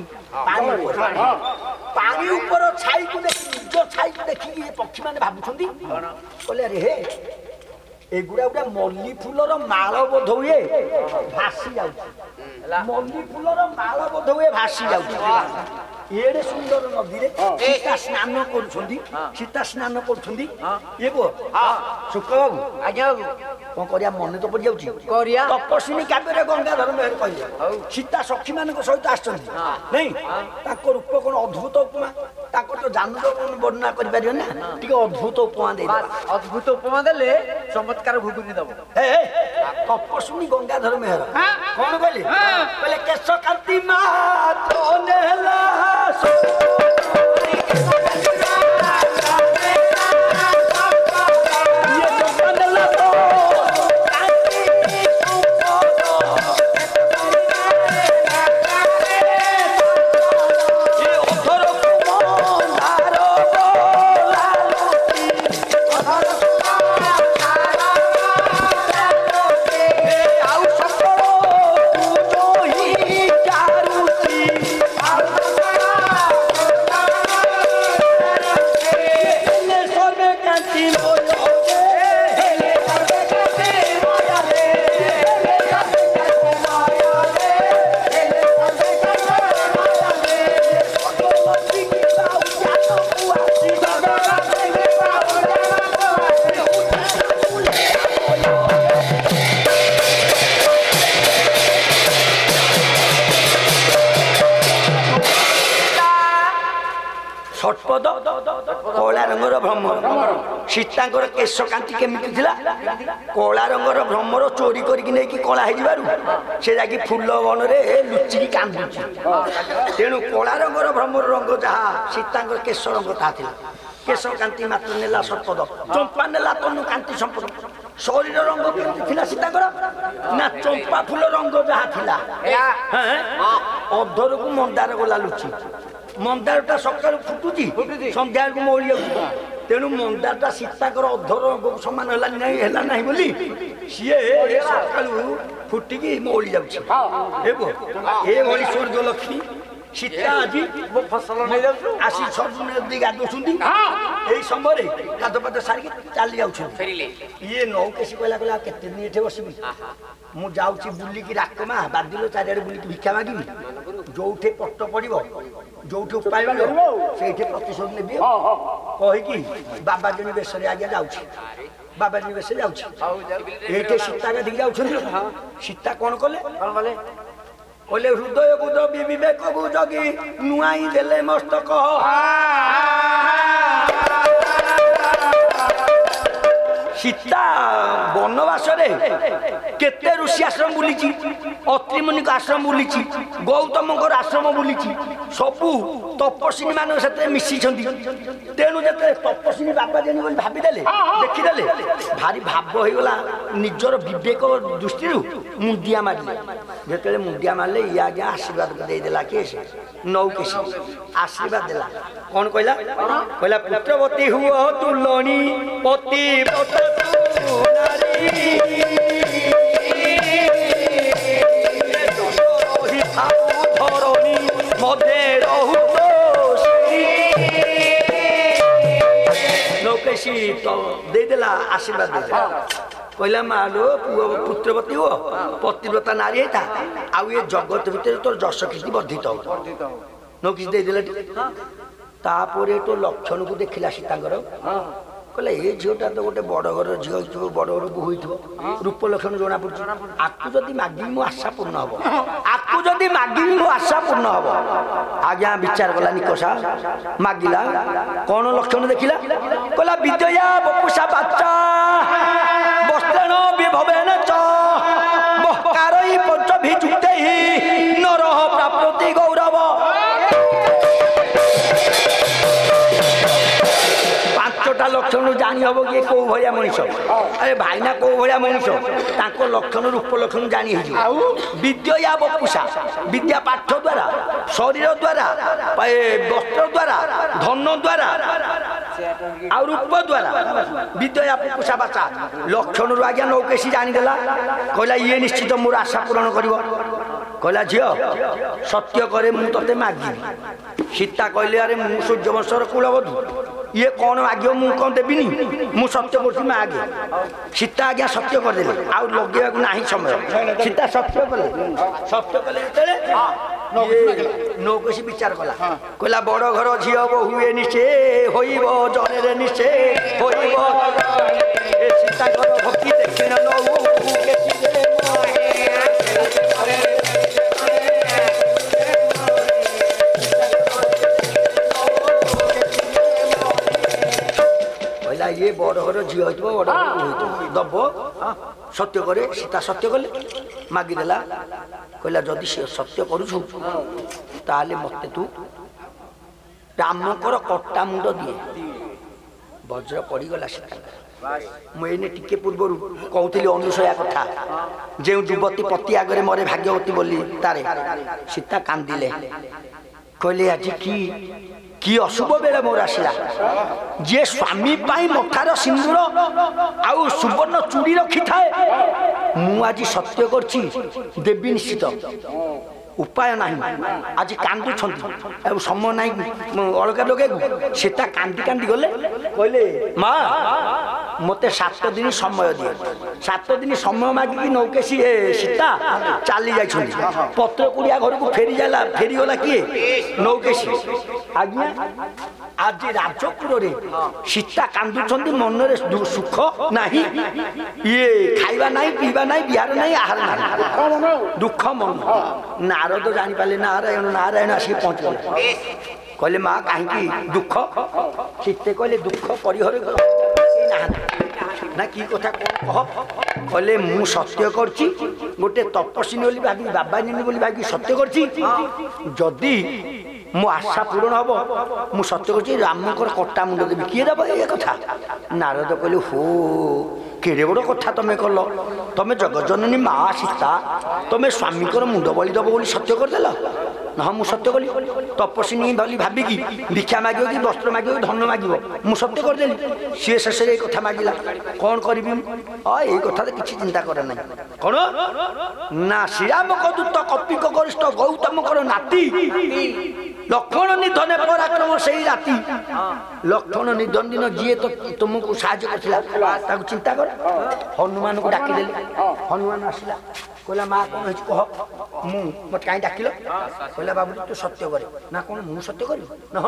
पानी ऊपर छाई को देखि निज छाई को देखि ये पक्षी माने भाबुछंदी कहले रे हे ଏଗୁଡ଼ା ଗୋଟେ ମଲ୍ଲି ଫୁଲର ମାଳ ବୋଧ ହୁଏ ଭାସି ଯାଉଛି। ମଲ୍ଲି ଫୁଲର ମାଳ ବୋଧ ହୁଏ ଭାସି ଯାଉଛି। ଏଡେ ସୁନ୍ଦର ନଦୀରେ ସୀତା ସ୍ନାନ କରୁଛନ୍ତି। ସୀତା ସ୍ନାନ କରୁଛନ୍ତି। ଇଏ ପୁଅ ଶୁକ୍ଳ ବାବୁ ଆଜ୍ଞା ବାବୁ କଣ କରିବା ମନେ ତ ପଡିଯାଉଛି। କରିବା ତପସ୍ୱିନୀ କାବ୍ୟରେ ଗଙ୍ଗାଧର ମେହେର କହିଲେ ସୀତା ସଖୀ ମାନଙ୍କ ସହିତ ଆସିଛନ୍ତି ନାଇଁ ତାଙ୍କ ରୂପ କଣ ଅଦ୍ଭୁତ ଉପମା ତାଙ୍କର ତ ଜାନୁର ବର୍ଣ୍ଣନା କରିପାରିବେ ନା ଟିକେ ଅଦ୍ଭୁତ ଉପମା ଦେଇଦେବା। ଅଦ୍ଭୁତ ଉପମା ଦେଲେ ଚମତ୍କାର ଘୁଗୁନି ଦବ। ତପସ୍ୱିନୀ ଗଙ୍ଗାଧର ମେହେର କଣ କହିଲେ କହିଲେ କେଶ କାନ୍ତି ମା କଳା ରଙ୍ଗର ଭ୍ରମର ସୀତାଙ୍କର କେଶ କାନ୍ତି କେମିତି ଥିଲା କଳା ରଙ୍ଗର ଭ୍ରମର ଚୋରି କରିକି ନେଇକି କଳା ହେଇଯିବାରୁ ସେ ଯାଇକି ଫୁଲ ବନରେ ଲୁଚିକି କାନ୍ଦୁଛି। ତେଣୁ କଳା ରଙ୍ଗର ଭ୍ରମର ରଙ୍ଗ ଯାହା ସୀତାଙ୍କର କେଶ ରଙ୍ଗ ତାହା ଥିଲା। କେଶ କାନ୍ତି ମାତ୍ର ନେଲା ସମ୍ପଦ ଚମ୍ପା ନେଲା ତନୁ କାନ୍ତି ସମ୍ପଦ। ଶରୀର ରଙ୍ଗ କେମିତି ଥିଲା ସୀତାଙ୍କର ନା ଚମ୍ପା ଫୁଲ ରଙ୍ଗ ଯାହା ଥିଲା ଅଧରକୁ ମନ୍ଦାର ଗଲା ଲୁଚି। ମନ୍ଦାରଟା ସକାଳୁ ଫୁଟୁଛି ସନ୍ଧ୍ୟା ବେଳକୁ ମଉଳି ଯାଉଛି। ତେଣୁ ମନ୍ଦାରଟା ସୀତାଙ୍କର ଅଧର ସମାନ ହେଲା ନାହିଁ ବୋଲି ସିଏ ସକାଳୁ ଫୁଟିକି ମଉଳି ଯାଉଛି। ଏଭଳି ସ୍ୱର୍ଗ ଲକ୍ଷ୍ମୀ ସୀତା ଆଜି ଫସଲ ନେଇଯାଉଛୁ ଆସି ସବୁ ନଦୀ ଗାଧଉଛନ୍ତି। ଏଇ ସମୟରେ ଗାଧପାଧ ସାରିକି ଚାଲି ଯାଉଛନ୍ତି। ଇଏ ନୌକେଶୀ କହିଲା କହିଲା କେତେ ଦିନ ଏଠି ବସିବି ମୁଁ ଯାଉଛି ବୁଲିକି ରାକମା ବାଦିଲ ଚାରିଆଡେ ବୁଲିକି ଭିକ୍ଷା ମାଗିବି ଯୋଉଠି ପଟ ପଡିବ ଯୋଉଠି ଉପାୟ ମିଳିବ ସେଇଠି ପ୍ରତିଶୋଧ ନେବି କହିକି ବାବାଜୀ ବେଶରେ ଆଜ୍ଞା ଯାଉଛି। ବାବାଜୀ ବେଶରେ ଯାଉଛି ଏଇଠି ସୀତା ଗାଧିକି ଯାଉଛନ୍ତି। ସୀତା କଣ କଲେ କହିଲେ ହୃଦୟକୁ ଦବି ବିବେକକୁ ଜଗି ନୁଆଇଁ ଦେଲେ ମସ୍ତକ। ସୀତା ବନବାସରେ କେତେ ଋଷି ଆଶ୍ରମ ବୁଲିଛି ଅତ୍ରିମୁନିଙ୍କ ଆଶ୍ରମ ବୁଲିଛି ଗୌତମଙ୍କର ଆଶ୍ରମ ବୁଲିଛି ସବୁ ତପସ୍ୱିନୀ ମାନଙ୍କ ସେଥିରେ ମିଶିଛନ୍ତି। ତେଣୁ ଯେତେବେଳେ ତପସ୍ୱିନୀ ବାବା ଜେନି ବୋଲି ଭାବିଦେଲେ ଦେଖିଦେଲେ ଭାରି ଭାବ ହେଇଗଲା ନିଜର ବିବେକ ଦୃଷ୍ଟିରୁ ମୁଣ୍ଡିଆ ମାରିଲେ। ଯେତେବେଳେ ମୁଣ୍ଡିଆ ମାରିଲେ ଇଏ ଆଜ୍ଞା ଆଶୀର୍ବାଦ ଦେଇଦେଲା କିଏ ସେ ନୌକେଶୀ ଆଶୀର୍ବାଦ ଦେଲା। କଣ କହିଲା କହିଲା ପୁତ୍ରବତୀ ହୁଅ ତୁଲଣୀ ପତି ନୌକେଶୀ ଦେଇଦେଲା ଆଶୀର୍ବାଦ ଦେଇଦେଲା। କହିଲା ମା ଲୋ ପୁଅ ପୁତ୍ରବତୀ ହୁଅ ପତିବ୍ରତା ନାରୀ ହେଇଥା ଆଉ ଏ ଜଗତ ଭିତରେ ତୋର ଯଶ କୀର୍ତ୍ତି ବର୍ଦ୍ଧିତ ହବ। ନୌକେଶୀ ଦେଇଦେଲା। ତାପରେ ତୋ ଲକ୍ଷଣକୁ ଦେଖିଲା ସୀତାଙ୍କର କହିଲେ ଏ ଝିଅଟା ତ ଗୋଟେ ବଡ ଘରର ଝିଅ ହେଇଥିବ ବଡ ଘର ବୋହୂ ହେଇଥିବ ରୂପ ଲକ୍ଷଣ ଜଣା ପଡୁଛି। ଆକୁ ଯଦି ମାଗିବି ମୋ ଆଶା ପୂର୍ଣ୍ଣ ହବ ଆକୁ ଯଦି ମାଗିବି ମୋ ଆଶା ପୂର୍ଣ୍ଣ ହବ। ଆଜ୍ଞା ବିଚାର କଲା ନିକଷା ମାଗିଲା କଣ ଲକ୍ଷଣ ଦେଖିଲା କହିଲା ବିଦ୍ୟା ବପୁଷା ବାଚା ବସ୍ତ୍ରେଣ ବିଭବେନ ଚ ବହକାରଇ ପଞ୍ଚଭିଯୁକ୍ତୈ ନରଃ ପ୍ରାପ୍ନୋତି ଗୌରବ। ପାଞ୍ଚଟା ଲକ୍ଷଣ ଜାଣି ହବ କି କୋଉ ଭଳିଆ ମଣିଷ। ଆରେ ଭାଇନା କୋଉ ଭଳିଆ ମଣିଷ ତାଙ୍କ ଲକ୍ଷଣ ରୂପ ଲକ୍ଷଣ ଜାଣି ହେଇଯିବ। ବିଦ୍ୟା ବପୁଷା ବିଦ୍ୟା ପାଠ ଦ୍ୱାରା ଶରୀର ଦ୍ୱାରା ବସ୍ତ୍ର ଦ୍ୱାରା ଧନ ଦ୍ୱାରା ଆଉ ରୂପ ଦ୍ୱାରା ବିଦ୍ୟା ବପୁଷା ବାଚା ଲକ୍ଷଣରୁ ଆଜ୍ଞା ନୌକେଶୀ ଜାଣିଦେଲା। କହିଲା ଇଏ ନିଶ୍ଚିତ ମୋର ଆଶା ପୂରଣ କରିବ। କହିଲା ଝିଅ ସତ୍ୟ କରେ ମୁଁ ତତେ ମାଗିବି। ସୀତା କହିଲେ ଆରେ ମୁଁ ସୂର୍ଯ୍ୟବଂଶର କୁଳବଧୂ ଇଏ କ'ଣ ମାଗିବ ମୁଁ କ'ଣ ଦେବିନି ମୁଁ ସତ୍ୟ କରୁଛି ମା ଆଜ୍ଞା ସୀତା ଆଜ୍ଞା ସତ୍ୟ କରିଦେଲେ ଆଉ ଲଗେଇବାକୁ ନାହିଁ ସମୟ ସୀତା ସତ୍ୟ କଲେ ଯେତେବେଳେ ନୌକସି ବିଚାର କଲା କହିଲା ବଡ଼ ଘର ଝିଅ ବୋହୁ ଏ ନିଶ୍ଚେ ହୋଇବ ଜଣେରେ ନିଶ୍ଚେ ହୋଇବ ସୀତାଙ୍କର ଭକ୍ତି ଦେଖିନ ନଉ ये बड़ घर झी हो बड़ दब सत्य करे सीता सत्य कले मागिदेला कहला जदि सत्य करुछु ताले मते तू रामकर कट्टा मुंड दिए वज्र पड़गला सीता मुझे टिके पूर्व कहूली अनुसया कथा जो युवती पति आगे मरे भाग्यवती बोली तारे सीता कांदिले कहले आज कि अशुभ बेला मोर आसला जे स्वामी पाई मथार सिंदूर आउ सुवर्ण चूड़ी रखी थाए मु आज सत्य करछि देवी निश्चित उपाय ना आज कांदु समय ना अलग लगे सीता कांदी कांदी गले कहले माँ मते 7 दिन समय दिए 7 दिन समय मागिकी नौकेशी सीता चली जा पत्र कुड़िया घर को फेरीगला किए नौकेशी आज्ञा आज राजपुर सीता कांदुंट मनरे सुख ना ये खाइबा ना पीवा ना बिहार ना आहार ना दुख मन नारद जानी पाले नारायण नारायण आसिक पहुँचल कहले माँ कहीं दुख सीते कहले दुख परिहर ना कि कथा कह कहले मु सत्य करछि गोटे तपस्विनी बोली भागी बाबानी बोली भागी सत्य करछि जदि मो आशा पूरण हम मु सत्य करछि रामकर कट्टा मुंड देवी किए देव ये कथा नारद कहले हो केड़े बड़ कथा तमें कल तमें जगज्जननी माँ सीता तमें स्वामीकर मुंड बलि दब बोली सत्य करदेल हाँ मुझे सत्य कली तपस्विनी भली भाविकी भिक्षा माग कि वस्त्र माग धन माग मु सत्य करदेली सी शेष कथा मागिला कौन करी ये कथा तो किसी चिंता करे ना कौन ना श्रीराम दूत कपिक गरिष्ठ गौतम कर नाती लक्ष्मण निधन पराक्रम से राति लक्ष्मण निधन दिन जी तो तुमको साहय कर चिंता कर हनुमान को डाकिदेली हनुमान आसला कहला माँ कौन हो कह मु मत कहीं डाकिल कहला बाबू तू सत्य करे ना कौन मु सत्य करी ना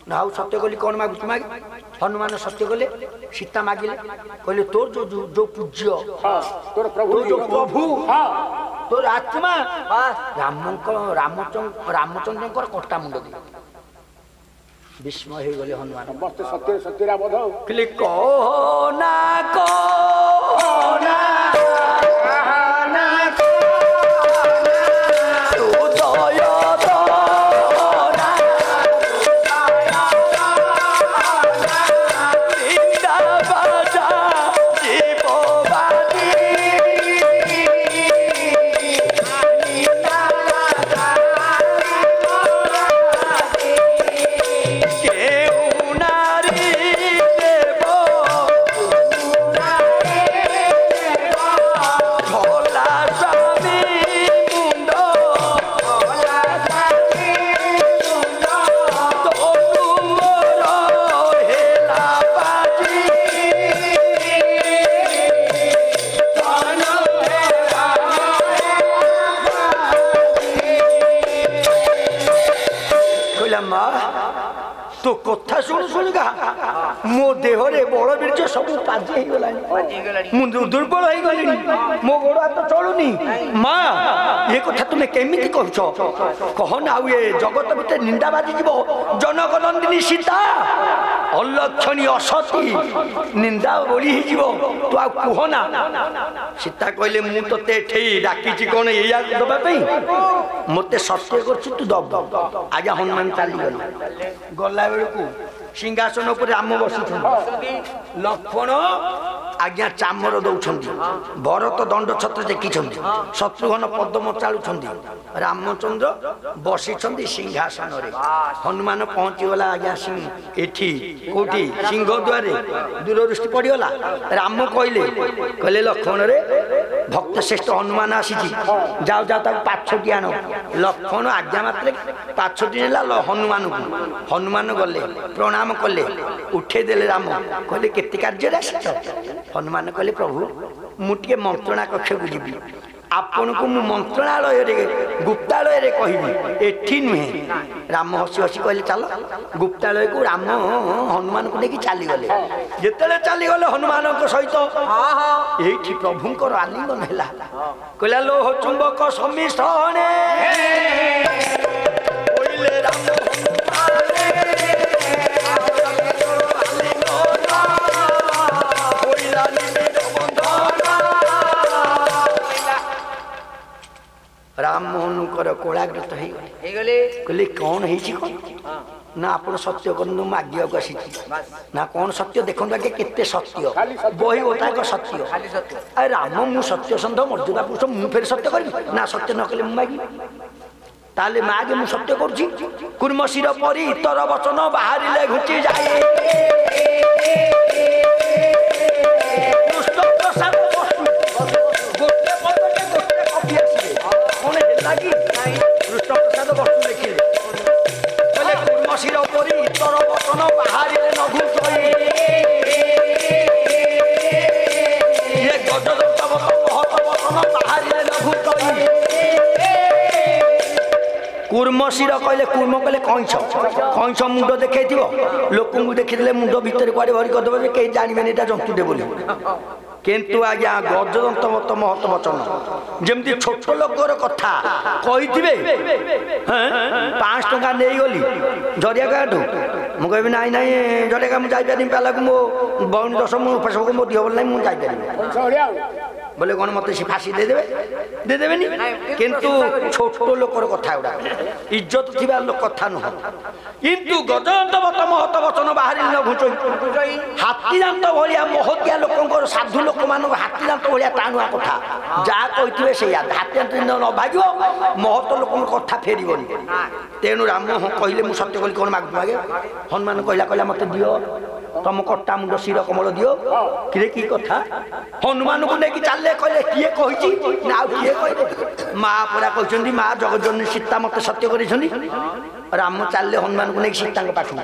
ना सत्य कली कौन मागु तू मागे हनुमान सत्य कले सीता मागिले कहले तोर जो पूज्य तोर प्रभु तोर आत्मा रामचंद्र कट्टा मुंड दे विस्मय हो गले हनुमान सत्य सत्य कहना कहना तो कथा शुणु शुणुका मो देहरे बड़ बीर्ज सब पाजी दुर्बल हो गली मो गोड़ हाथ चलुनी माँ ये कथा तुम्हें केमिति कहछ कहना आउ ये जगत भितर निंदा बाजी जीव जनक नंदिनी सीता अलक्षणी असती निंदा बोली जीव तो आ कहना सीता कहले मु तते ठेई डाकिछि कोन एया दबा पई मते सत्य करछु तू दब आजा हनुमान चली गला बेलू सिंहासन पर राम बसुछन लक्ष्मण आज्ञा चामर दौरान भरत दंड छत्र देखिंट शत्रुघ्न पद्म चालुंट रामचंद्र बसी सिंहासन हनुमान पहुंचीगला आज्ञा एठी कौटी सिंह द्वार दूरदृष्टि पड़गला राम कहले कहले लक्ष्मण रे भक्त श्रेष्ठ हनुमान आसी जाओ जाओ तक पाछटी आन लक्ष्मण आज्ञा मात्र पाछटी नेला हनुमान को हनुमान गले प्रणाम कले उठेदेले राम कहले केते कार्य हनुमान कहले प्रभु मुझे मंत्रणा कक्ष को जीवी आपण को मु मंत्रणालय गुप्तालय रे कहबी एठी नुहे राम हसी हसी कहले चलो गुप्तालय को राम हनुमान को लेकिन चली गले जेतेले चली गले हनुमान को सहित एठी प्रभुंकर आलिंगन हैला कहला लोह चुंबक समिश्रणे ओइले राम राम मोहन कोलाग्रत हो गले कौन है ना आप सत्य करु मागिया आसी ना कौन सत्य देखो आगे केते सत्य बही होता है सत्य अरे राम मु सत्य सन्ध मर्यादा पुरुष मु फिर सत्य करी ना सत्य न कले मागी ताले मागे मु सत्य करुची कुर्मशिर परी इतर वचन बाहरिले घुची जाए कृष्ण प्रसाद बसु देखिले कहले कुर्मशिर परी इतर वचन बाहरिले न घुचई ये गजदत्त महत वचन बाहरिले न घुचई कुर्मशिर कहले कुर्म कहले कंस कंस मुंड देखै लोक देखिले मुंड भितर कुआड़े भरी करदेवे कहीं जानवे एटा जंतुटे बोली किंतु आज्ञा गजदंत मत महत वचन जमती छोट लोकर कथा कही 5 टंका नहीं गली झरिया गाँठू मुझे ना ना झरिया मुझे पाला को मो बौन दस मो को मो दिह बोल ना मुझे बोले कौन मत सी फाँसी देदेवे नी किंतु छोट लोकर कथा गुड़ा इज्जत थी कथा नुह किंतु गजदंत मत महत वचन बाहर न घुचई हाथी दांत भाया महतिया लोक साधु लोक मान हाथी दांत भाया टाणुआ कथा जहाँ कही से हाथी दांत न भाग महत लोक कथा फेरबनी तेणु राम कहले मुझे सत्य कली कौन मागु मागे हनुमान कहला कहला मत दियो तुम कटा मुंड शिर कमल दियो किरे की कथा हनुमान को लेकिन चलले कहले किए कही ना किए कहले माँ परा कहते माँ जगजननी सीता मत सत्य कर राम चलले हनुमान को लेकिन सीता पाखु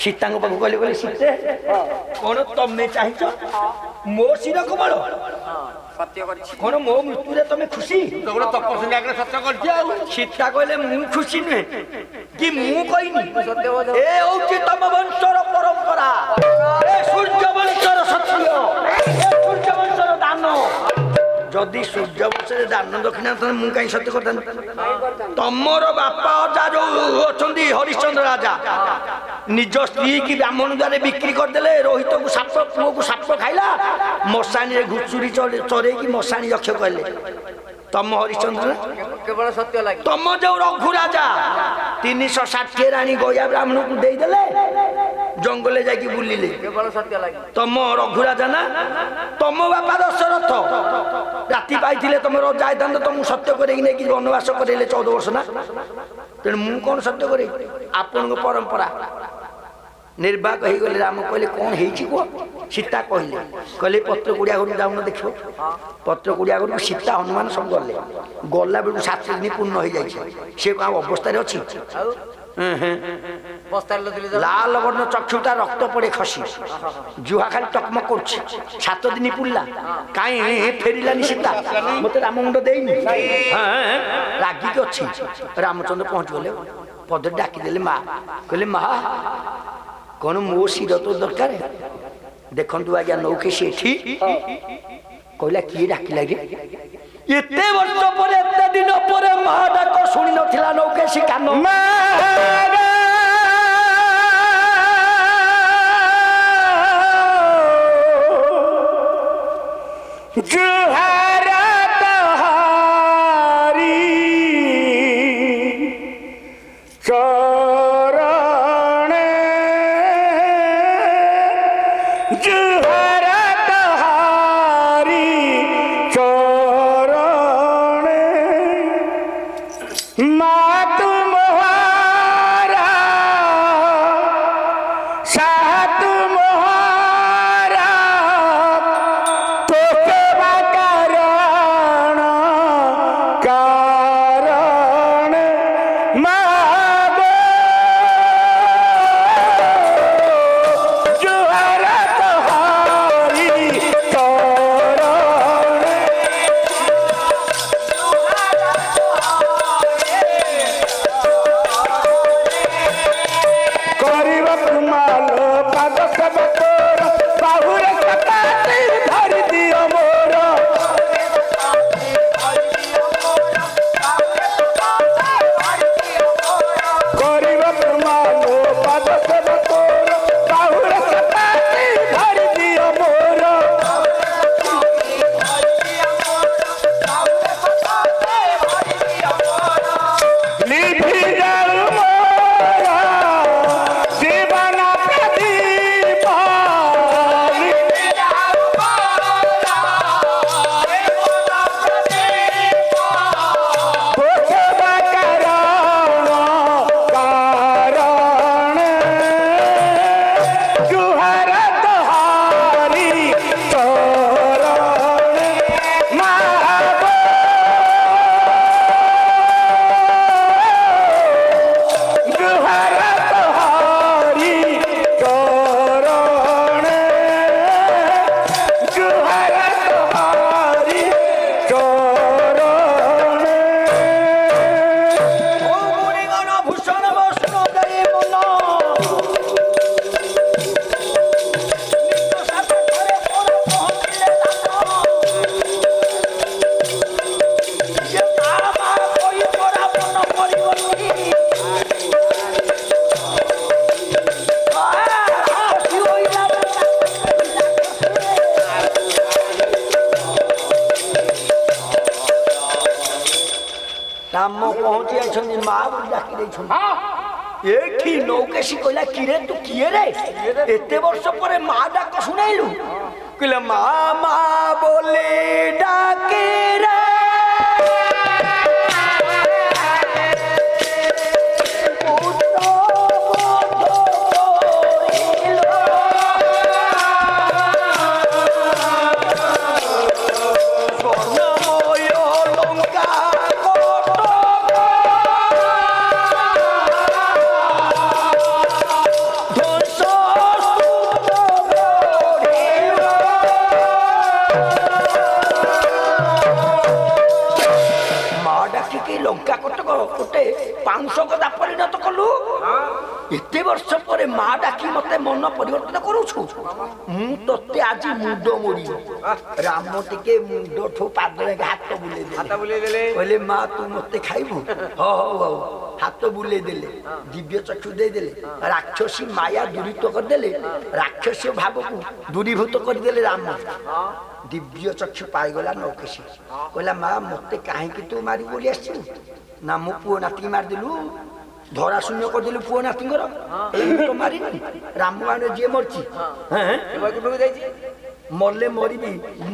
सीता पाखु कहले कहले सीते कौन तमें चाहच मो शिर कमल कौन मो मृत्यु तमें खुशी सीता कहले मु खुशी नुहे कि मु कहनी ए हूँ तम वंशर परंपरा सूर्य वंशर सत्य सूर्य वंशर दान जदि सूर्य वंश दान दक्षिणा मुझे कहीं सत्य करता तमर बापा अजा जो अच्छा हरिश्चंद्र राजा निज स्त्री की ब्राह्मण द्वारा बिक्री करदे रोहित को साप पुओ को साप खाइला मशाणी घुचुरी चरे की मशाणी रक्ष कले तम हरिश्चंद्र केवल सत्य लगे तम जो रघु राजा 360 राणी गया ब्राह्मण को देदेले जंगल जाकि बुलिले केवल सत्य लगे तम रघु राजा ना तम बापा दशरथ राति पाई तुम जाता तुम सत्य कर वनवास करेले 14 वर्ष ना तेणु मु कौन सत्य करे आपण परंपरा निर्वाक हो गले राम कहले कौन है कह सीता कहले कहले पत्र कुड़िया घर जाऊन देख पत्र कुड़िया घर सीता हनुमान सब गले गला बेलू 7 दिन पूर्ण हो जाए सी अवस्था अच्छी लाल वर्ण चक्षुटा रक्त पड़े खसी जुहा खाली टकमक कर 7 दिन पुरला कहीं फेरलानी सीता मत राम मुंड देनी रागिक अच्छी रामचंद्र पहुँच गले पद डाकिदे माँ कहले माँ कौन मो शिर तो दरकार देखु आज्ञा नौके सी कहला किए डाकिला रे एते वर्ष पर एते दिन पर माँ डाक शुणी नथिला नौके सी कान जुहारा तहारी चरण जुहारा तहारी ଦେଇଛନ୍ତି ମା ବୋଲି ଡାକି ଦେଇଛନ୍ତି ଏଠି ନୌକେଶୀ କହିଲା କିରେ ତୁ କିଏ ରେ ଏତେ ବର୍ଷ ପରେ ମା ଡାକ ଶୁଣେଇଲୁ କହିଲେ ମା ମା ବୋଲି ଡାକି ରେ লঙ্কা কটক গোটে পাঁচ কথা পরিণত কলু এতে বর্ষ পরে মা ডাকি মতে মন পরিবর্তন করুছু মু তোতে আজি মুন্ড মোড়ি রাম টিকে মুন্ড ঠু পাদরে হাত বুলাই দেলে কইলে মা তু মতে খাইবু হও হাত বুলাই দেলে দিব্য চক্ষু দেই দেলে রাক্ষসী মায়া দূরীত করে দেলে রাক্ষসী ভাবকু দূরীভূত করে দেলে রাম দিব্য চক্ষু পাইগলা নৌকেশী কইলা মা মতে কাহিকি তু মারি বলি আসছি না মু পুଅ ନାତି ମାରିଦେଲୁ ଧରା ଶୂନ୍ୟ କରିଦେଲୁ ପୁଅ ନାତିଙ୍କର ମାରିନି ରାମ ମାନେ ଯିଏ ମରିଛି ମଲେ ମରିବି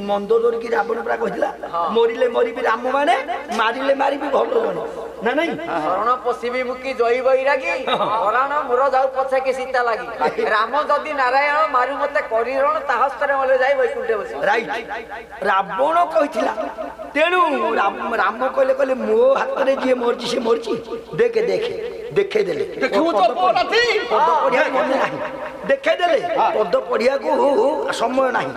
ମନ୍ଦ ଧରିକି ରାବଣ ପୁରା କହିଥିଲା ମରିଲେ ମରିବି ରାମ ମାନେ ମାରିଲେ ମାରିବି ଭଲ ଜଣ ନା ନାଇଁ ଶରଣ ପଶିବି ମୁକି ଜୟୀ ବୈରାଗୀ ହରଣ ମୋର ଯାଉ ପଛକେ ସୀତା ଲାଗି ରାମ ଯଦି ନାରାୟଣ ମାରୁ ମତେ କରିରଣ ତା ହସ୍ତରେ ମଲେ ଯାଇ ବୈକୁଣ୍ଠେ ବସି ରାଇଟ ରାବଣ କହିଥିଲା ତେଣୁ ରାମ କହିଲେ କହିଲେ ମୋ ହାତରେ ଯିଏ ମରିଛି ସେ ମରିଛି ଦେଖେ ଦେଖେ ଦେଖେଇ ଦେଲେ ପଦ ପଢିବାକୁ ମନେ ନାହିଁ ଦେଖେଇ ଦେଲେ ପଦ ପଢିବାକୁ ସମୟ ନାହିଁ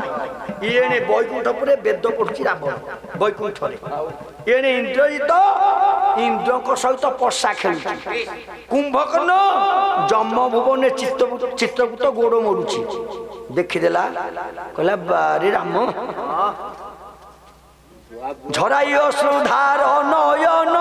ଇଏଣେ ବୈକୁଣ୍ଠ ପରେ ବେଦ ପଢୁଛି ରାବଣ ବୈକୁଣ୍ଠରେ ଏଣେ ଇନ୍ଦ୍ରଜିତ ଇନ୍ଦ୍ରଙ୍କ ସହିତ ପଶା ଖେଳୁଛି କୁମ୍ଭକର୍ଣ୍ଣ ଯମ ଭୁବନରେ ଚିତ୍ରକୂଟ ଗୋଡ ମୋଡୁଛି ଦେଖିଦେଲା କହିଲା ବାରେ ରାମ ଝରାଇ ଅଶ୍ରୁଧାର ନୟନ